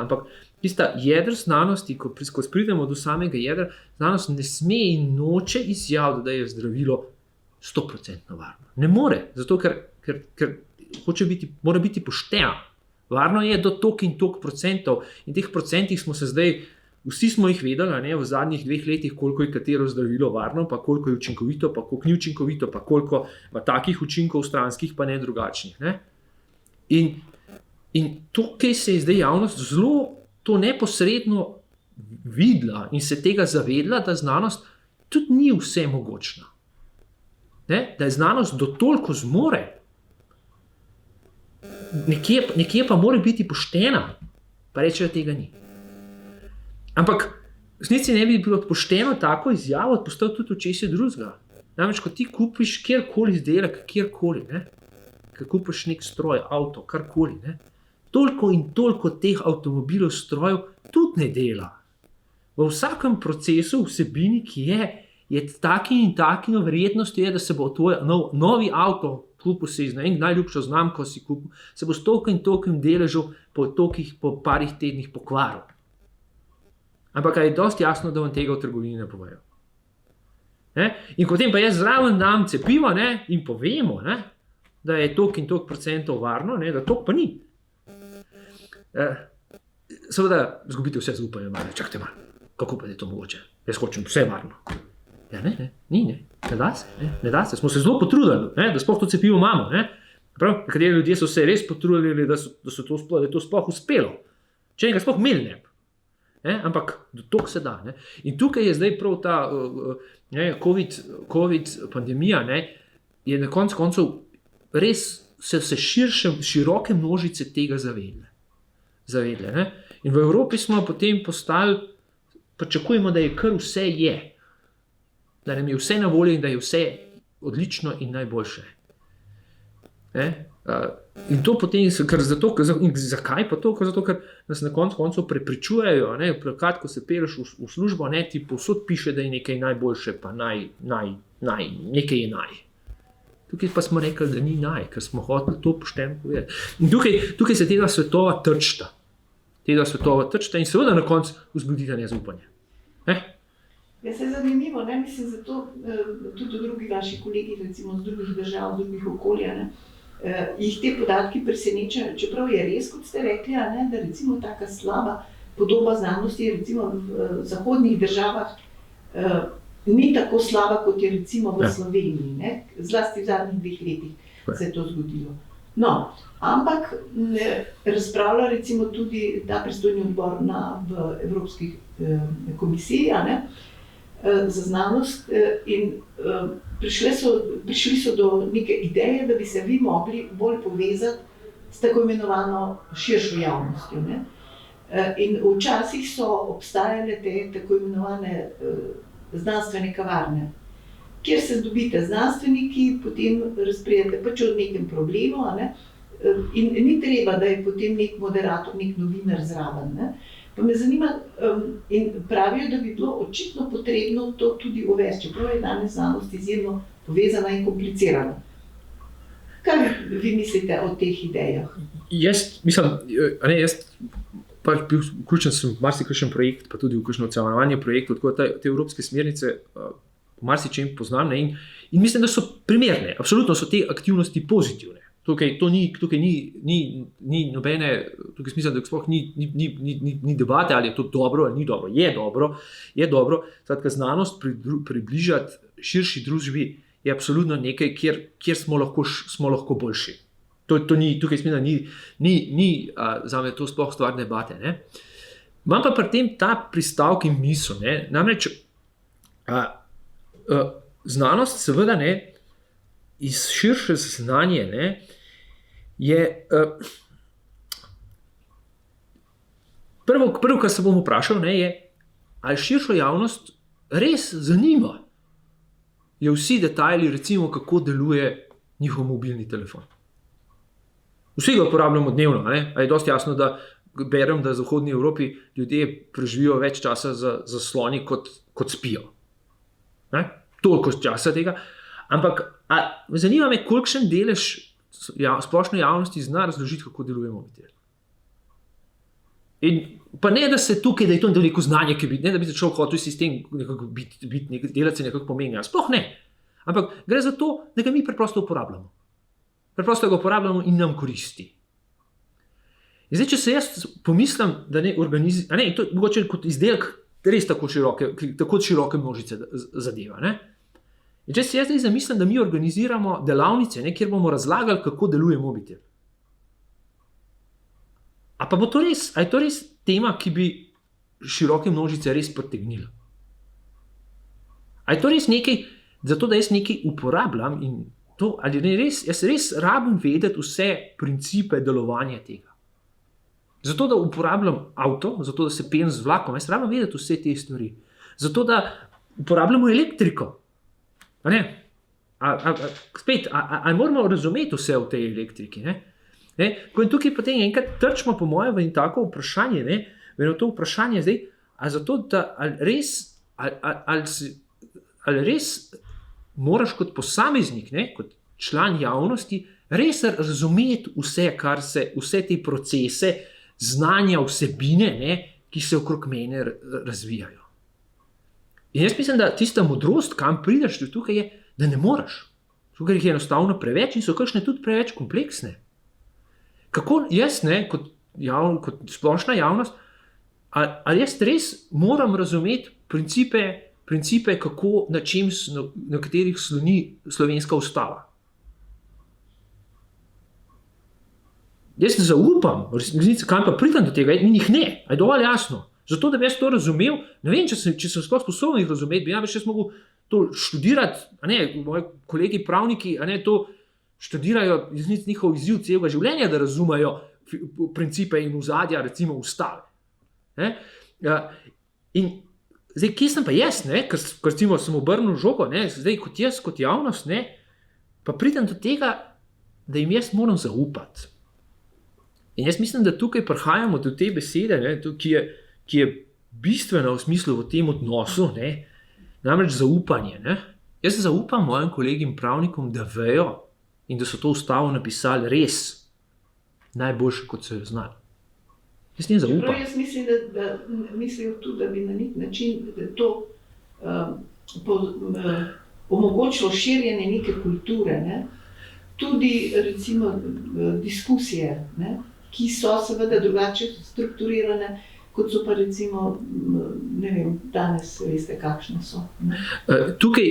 Speaker 2: ampak tista jedra znanosti, ko pridemo do samega jedra, znanost ne sme in noče izjaviti, da je zdravilo 100% varno. Ne more, zato ker mora biti poštena. Varno je do toliko in toliko %, in teh procentih smo se zdaj, vsi smo jih vedeli, ne, v zadnjih 2 letih, koliko je katero zdravilo varno, pa koliko je učinkovito, pa koliko ni učinkovito, pa koliko ima takih učinkov stranskih, pa ne drugačnih. Ne. In tukaj se je zdaj javnost zelo to neposredno videla in se tega zavedla, da znanost tudi ni vse mogočna. Ne, da je znanost do toliko zmore, nekje pa mora biti poštena, pa reče, da tega ni. Ampak v resnici ne bi bilo pošteno tako izjavo postaviti tudi v česi drugega. Namreč, ko ti kupiš kjerkoli izdelek, kjerkoli, ne, ko kupiš nek stroj, avto, karkoli, ne, toliko in toliko teh avtomobilov, strojev tudi ne dela. V vsakem procesu, vsebini, ki je taki in taki, no, verjetnost je, da se bo tvoj novi avto, kupil si najljubšo znamko, si kupil, se bo s toliko in toliko deležev po parih tednih pokvaril. Ampak je dosti jasno, da vam tega v trgovini ne povejo. In potem pa jaz zraven dam cepivo, ne, in povemo, ne, da je toliko in toliko % varno, ne, da toliko pa ni. Seveda izgubite vse zaupanje, čakajte malo, kako pa je to mogoče? Jaz hočem vse varno. Ja, ne da se. Smo se zelo potrudili, ne, da sploh to cepivo imamo. Nekateri ljudje so se res potrudili, da je to sploh uspelo. Če ga sploh imeli ne. Ampak do tog se da. Ne. In tukaj je zdaj prav ta COVID pandemija, ne, je na koncu res se široke množice tega zavedle. Ne. In v Evropi smo potem pričakujemo, da je kar vse je. Da nam je vse na voljo in da je vse odlično in najboljše. In to potem, zakaj pa to? Zato, ker nas na koncu prepričujejo, plakat, ko se peleš v službo, ne, ti povsod piše, da je nekaj najboljše, pa nekaj je naj. Tukaj pa smo rekli, da ni naj, ker smo hoteli to pošteno povedati. In tukaj se tega svetova trčta. In seveda na koncu vzbudita nezaupanje.
Speaker 1: Ja, se je zanimivo, ne? Mislim, zato tudi drugi vaši kolegi, recimo z drugih držav, z drugih okolja, ne, jih te podatki presenečajo, čeprav je res, kot ste rekli, ne, da recimo taka slaba podoba znanosti recimo v zahodnih državah ni tako slaba, kot je recimo v Sloveniji, ne? Zlasti v zadnjih 2 letih se je to zgodilo. No, ampak razpravlja recimo tudi ta pristojni odbor v Evropski komisiji, ne, za znanost in prišli so do neke ideje, da bi se vi mogli bolj povezati s tako imenovano širšo javnostjo. Ne? In včasih so obstajale te tako imenovane znanstvene kavarne, kjer se dobite znanstveniki, potem razprijete pač o nekem problemu, ne? In ni treba, da je potem nek moderator, nek novinar zraven. Ne? Pa me zanima, in pravijo, da bi bilo očitno potrebno to tudi uvesti, čeprav je danes znanost izjemno povezana in komplicirana. Kaj vi mislite o teh idejah?
Speaker 2: Jaz mislim, jaz pač bil vključen sem v marsikakšen projekt, pa tudi v kakšno ocenjevanje projektov, tako da te evropske smernice po marsičem poznam, ne, in mislim, da so primerne. Absolutno so te aktivnosti pozitivne. Tukaj ni nobene, tukaj mislim, da sploh ni debate, ali je to dobro ali ni dobro. Je dobro. Skratka, znanost približati širši družbi je absolutno nekaj, kjer smo lahko boljši. Tukaj mislim, da ni zame to sploh stvar debate. Ne. Imam pa pri tem ta pristavek in misel. Ne. Namreč znanost seveda ne, iz širše znanje ne, je prvo, kar se bom vprašal, ne, je, ali širšo javnost res zanima je vsi detajli, recimo, kako deluje njihov mobilni telefon. Vsi ga uporabljamo dnevno, ne? A je dosti jasno, da berem, da v zahodni Evropi ljudje preživijo več časa za sloni, kot spijo. Ne? Toliko časa tega. Ampak zanima me, kolikšen delež splošne javnosti zna razložiti, kako deluje mobitel. In pa ne, da se tukaj, da je to neko znanje, ne da bi začel hotel sistem delati se nekako pomenja. Sploh ne. Ampak gre za to, da ga mi preprosto uporabljamo. Preprosto ga uporabljamo in nam koristi. In zdaj, če se jaz pomislim, da ne organiziram, to je mogoče kot izdelek res tako široke množice zadeva. Ne? In če se jaz zdaj zamislim, da mi organiziramo delavnice, ne, kjer bomo razlagali, kako deluje mobitel. A pa bo to res, a je to res tema, ki bi široke množice res pritegnila? A je to res nekaj, zato da jaz nekaj uporabljam in to, ali ne res, jaz res rabim vedeti vse principe delovanja tega. Zato, da uporabljam avto, zato, da se peljem z vlakom, jaz rabim vedeti vse te stvari. Zato, da uporabljamo elektriko. A ne? Spet, ali moramo razumeti vse v tej elektriki, ne? Ko in tukaj potem enkrat trčimo po moje v tako vprašanje, ne, v to vprašanje zdaj, ali zato, da ali res moraš kot posameznik, ne, kot član javnosti, res razumeti vse te procese, znanja, vsebine, ne, ki se okrog mene razvijajo. In jaz mislim, da tista modrost, kam prideš tukaj, je, da ne moraš. Tukaj jih je enostavno preveč in so kakšne tudi preveč kompleksne. Kako jaz, ne, kot splošna javnost, ali jaz res moram razumeti principe kako, na katerih sloni slovenska ustava? Jaz zaupam, resnici, kam pa pridem do tega, in jih ne, je dovolj jasno. Zato, da bi jaz to razumel, ne vem, če sem sploh sposoben jih razumeti, bi jaz mogel to študirati, moji kolegi pravniki, to študirajo njihov izziv celega življenja, da razumejo principe in ozadja, recimo ustave. In zdaj, kje sem pa jaz, ker recimo sem obrnil žogo, zdaj kot jaz, kot javnost, pa pridem do tega, da jim jaz moram zaupati. In jaz mislim, da tukaj prihajamo do te besede, ki je bistvena v smislu v tem odnosu, namreč zaupanje. Jaz zaupam mojim kolegim pravnikom, da vejo in da so to ustavo napisali res najboljše, kot so jo znali. Jaz ne zaupam.
Speaker 1: Jaz mislim, da mislijo tudi, da bi na nek način to omogočilo širjenje neke kulture, tudi recimo diskusije, ki so seveda drugače strukturirane, kot so pa recimo, ne vem, danes veste, kakšne so.
Speaker 2: Tukaj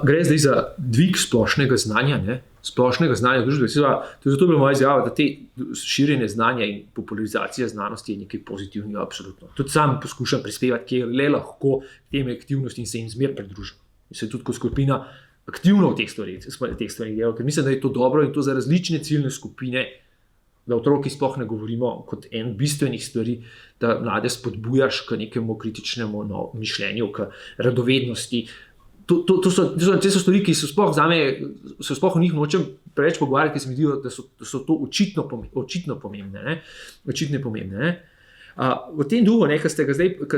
Speaker 2: gre zdaj za dvig splošnega znanja, v družbi. Zato bi moja izjava, da te širjenje znanja in popularizacija znanosti je nekaj pozitivnega, absolutno. Tudi sam poskušam prispevati, kjer le lahko tem aktivnosti in se jim zmer pridružim. In se tudi kot skupina aktivno v teh stvarih delamo, ker mislim, da je to dobro in to za različne ciljne skupine, da otroki sploh ne govorimo kot en bistvenih stvari, da mlade spodbujaš k nekemu kritičnemu mišljenju, k radovednosti. To so stvari, ki so sploh zame, se sploh o njih nočem preveč pogovarjati, ker se mi zdijo, da so to očitno pomembne. V tem duhu, ki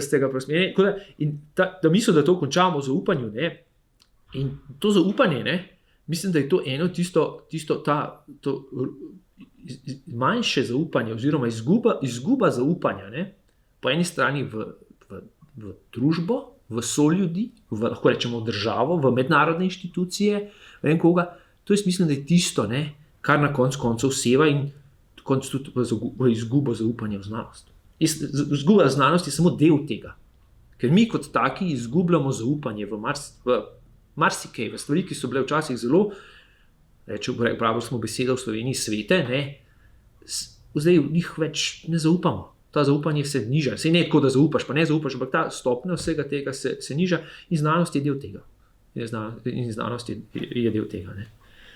Speaker 2: ste ga prosmenili, in da mislim, da to končamo v zaupanju, in to zaupanje, mislim, da je to eno to manjše zaupanje oziroma izguba zaupanja, ne, po eni strani v družbo, v soljudi, lahko rečemo v državo, v mednarodne inštitucije, vem koga. To jaz mislim, da je tisto, ne, kar na koncu seva in koncu tudi v izgubo zaupanja v znanost. Izguba znanosti je samo del tega. Ker mi kot taki izgubljamo zaupanje v marsikaj, v stvari, ki so bile včasih zelo, pravili smo besedo v Sloveniji, svete, ne, zdaj v njih več ne zaupamo. Ta zaupanje se niža. Sej ne tako, da zaupaš, pa ne zaupaš, ampak ta stopnja vsega tega se niža in znanost je del tega. In znanost je del tega. Ne.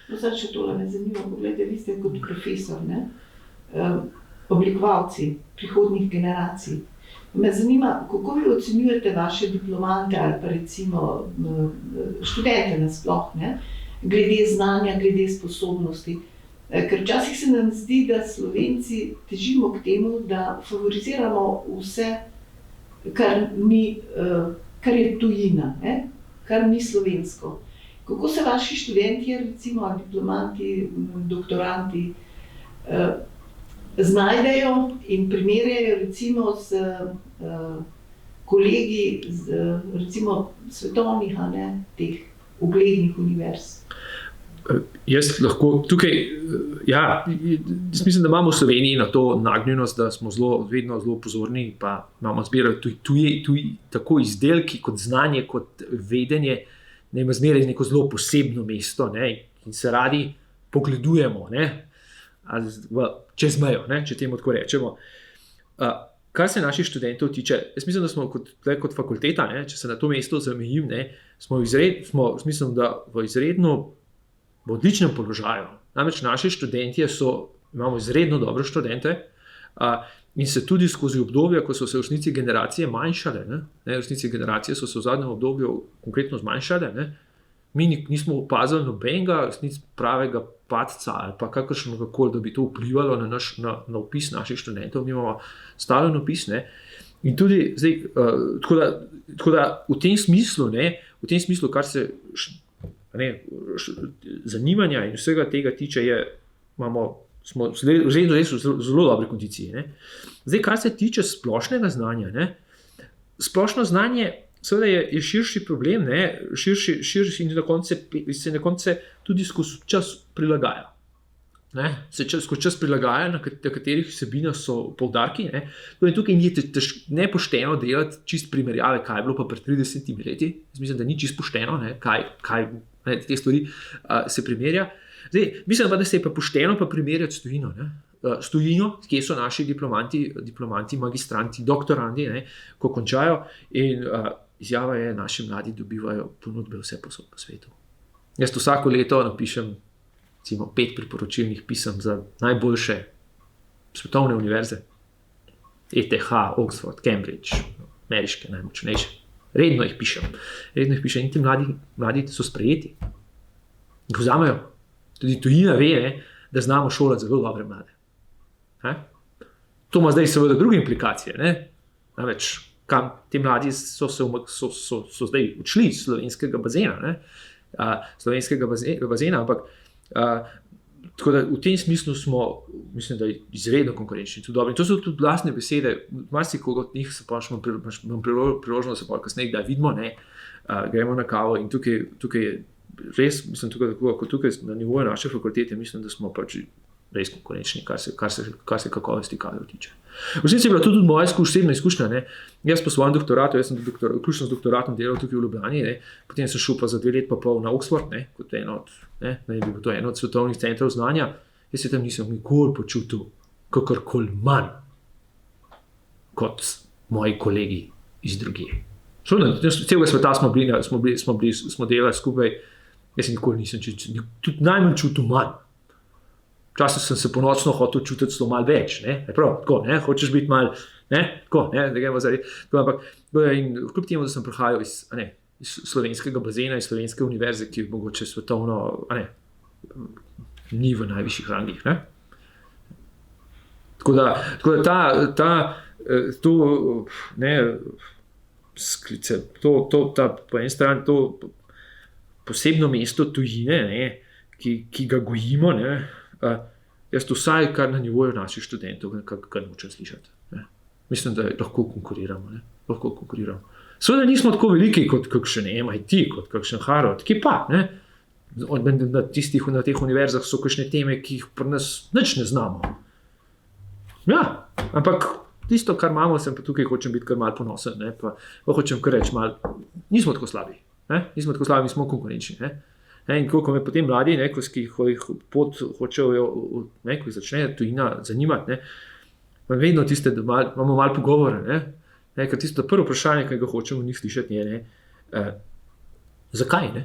Speaker 1: No, zdaj, če tole me zanima, pogledajte, vi ste kot profesor, ne, oblikovalci prihodnjih generacij. Me zanima, kako vi ocenjujete vaše diplomante ali pa recimo študente nasploh, ne, glede znanja, glede sposobnosti. Ker včasih se nam zdi, da Slovenci težimo k temu, da favoriziramo vse, kar je tujina, ne, kar ni slovensko. Kako se vaši študenti, recimo diplomanti, doktoranti, znajdejo in primerjajo recimo z kolegi recimo svetovnih, teh uglednih univerz?
Speaker 2: Jaz lahko tukaj, jaz mislim, da imamo v Sloveniji na to nagnjenost, da smo vedno zelo pozorni, pa imamo zbirajo tuji tako izdelki kot znanje, kot vedenje, da ima zmeraj neko zelo posebno mesto, ne, in se radi pogledujemo, ne, čez mejo, ne, če temu tako rečemo. Kar se naših študentov tiče, jaz mislim, da smo kot fakulteta, ne, če se na to mesto zamejim, ne, mislim, da v odličnem položaju. Namreč naši študentje imamo izredno dobre študente in se tudi skozi obdobja, ko so se v resnici generacije manjšale, v resnici generacije so se v zadnjem obdobju konkretno zmanjšale, ne, mi nismo opazili nobenega pravega padca ali pa kakršnega koli, da bi to vplivalo na vpis naših študentov. Mi imamo stalen vpis, ne, in tudi zdaj, tako da v tem smislu, kar se zanimanja in vsega tega tiče, smo v zelo dobri kondiciji. Ne. Zdaj, kar se tiče splošnega znanja, ne, splošno znanje seveda je širši problem, ne, širši in na koncu tudi skozi čas prilagaja. Ne, se skozi čas prilagaja, na katerih vsebinah so poudarki. Ne. Tukaj ni nepošteno delati čist primerjave, kaj je bilo pa pred 30 leti. Jaz mislim, da ni čist pošteno, ne, kaj te stvari se primerja. Zdaj, mislim pa, da se je pa pošteno pa primerjati s tujino, kje so naši diplomanti, magistranti, doktorandi, ne, ko končajo in izjava je, naši mladi dobivajo ponudbe vse posod po svetu. Jaz vsako leto napišem recimo 5 priporočilnih pisem za najboljše svetovne univerze, ETH, Oxford, Cambridge, ameriške najmočnejše. Redno jih pišem in ti mladi so sprejeti. Vzamejo. Tudi tujina ve, ne, da znamo šolati zelo dobre mlade. To ima zdaj seveda druge implikacije. Ne? Namreč, kam ti mladi so zdaj odšli iz slovenskega bazena, ampak tako da v tem smislu smo, mislim, da izredno konkurenčni, tudi dobri. To so tudi lastne besede, marsikoga od njih imam priložnost, da se pa kasneje kdaj vidimo, ne, gremo na kavo in tukaj je res, mislim, tukaj na nivoju naše fakultete, mislim, da smo pač res konkurenčni, kar se kakovosti kadrov tiče. V resnici je bila tudi moja osebna izkušnja. Ne. Jaz po svojem doktoratu, jaz sem vključno z doktoratom delal tukaj v Ljubljani, ne. Potem sem šel pa za 2 leti pa pol na Oxford, ne, kot eno od svetovnih centrov znanja. Jaz se tam nisem nikoli počutil kakorkoli manj kot moji kolegi iz drugje. Celega sveta smo delali skupaj, jaz nikoli nisem tudi najmanj čutil manj. Včasih sem se ponosno hotel čutiti zelo malo več, ne, prav, tako, ne, hočeš biti malo, ne, tako, ne, da gremo zaradi, ampak, in kljub temu, da sem prihajal iz slovenskega bazena, iz slovenske univerze, ki je mogoče svetovno, ni v najvišjih rangih, ne. Tako da po eni strani posebno mesto tujine, ne, ki ga gojimo, ne, jaz to vsaj kar na nivoju naših študentov, kar nočem slišati. Ne. Mislim, da lahko konkuriramo. Seveda nismo tako veliki kot kakšen MIT, kot kakšen Harvard, ki pa, ne, na teh univerzah so kakšne teme, ki jih pri nas nič ne znamo. Ja, ampak tisto, kar imamo, sem pa tukaj hočem biti kar malo ponosen, ne, pa hočem kar reči malo, nismo tako slabi, mi smo konkurenčni, ne. In ko me potem mladi, ne, ki jih pot hočejo, ne, ko jih začne tujina zanimati, ne, vedno tiste, da imamo malo pogovore, ne, ker tisto prvo vprašanje, ki ga hočemo v njih slišati, je, ne, zakaj, ne?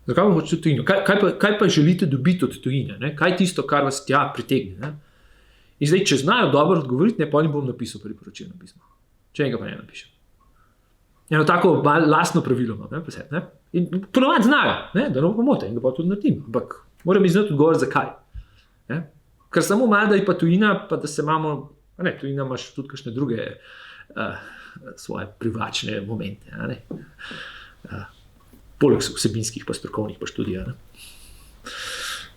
Speaker 2: Zakaj vam hočete tujino? Kaj pa želite dobiti od tujine? Ne? Kaj je tisto, kar vas tja pritegne? Ne? In zdaj, če znajo dobro odgovoriti, ne, pa jim bom napisal priporočilno pismo. Če enega pa ne napišem. Eno tako lastno pravilo imam, ne? In ponovadi znajo, ne? Da ne bo pomote in ga pa tudi naredim. Ampak moram iznati odgovor, zakaj. Ne? Ker samo malo, da je pa tujina, pa da se imamo, ne, tujina imaš tudi kakšne druge svoje privlačne momente, ne? Poleg vsebinskih pa strokovnih pa študija. Ne?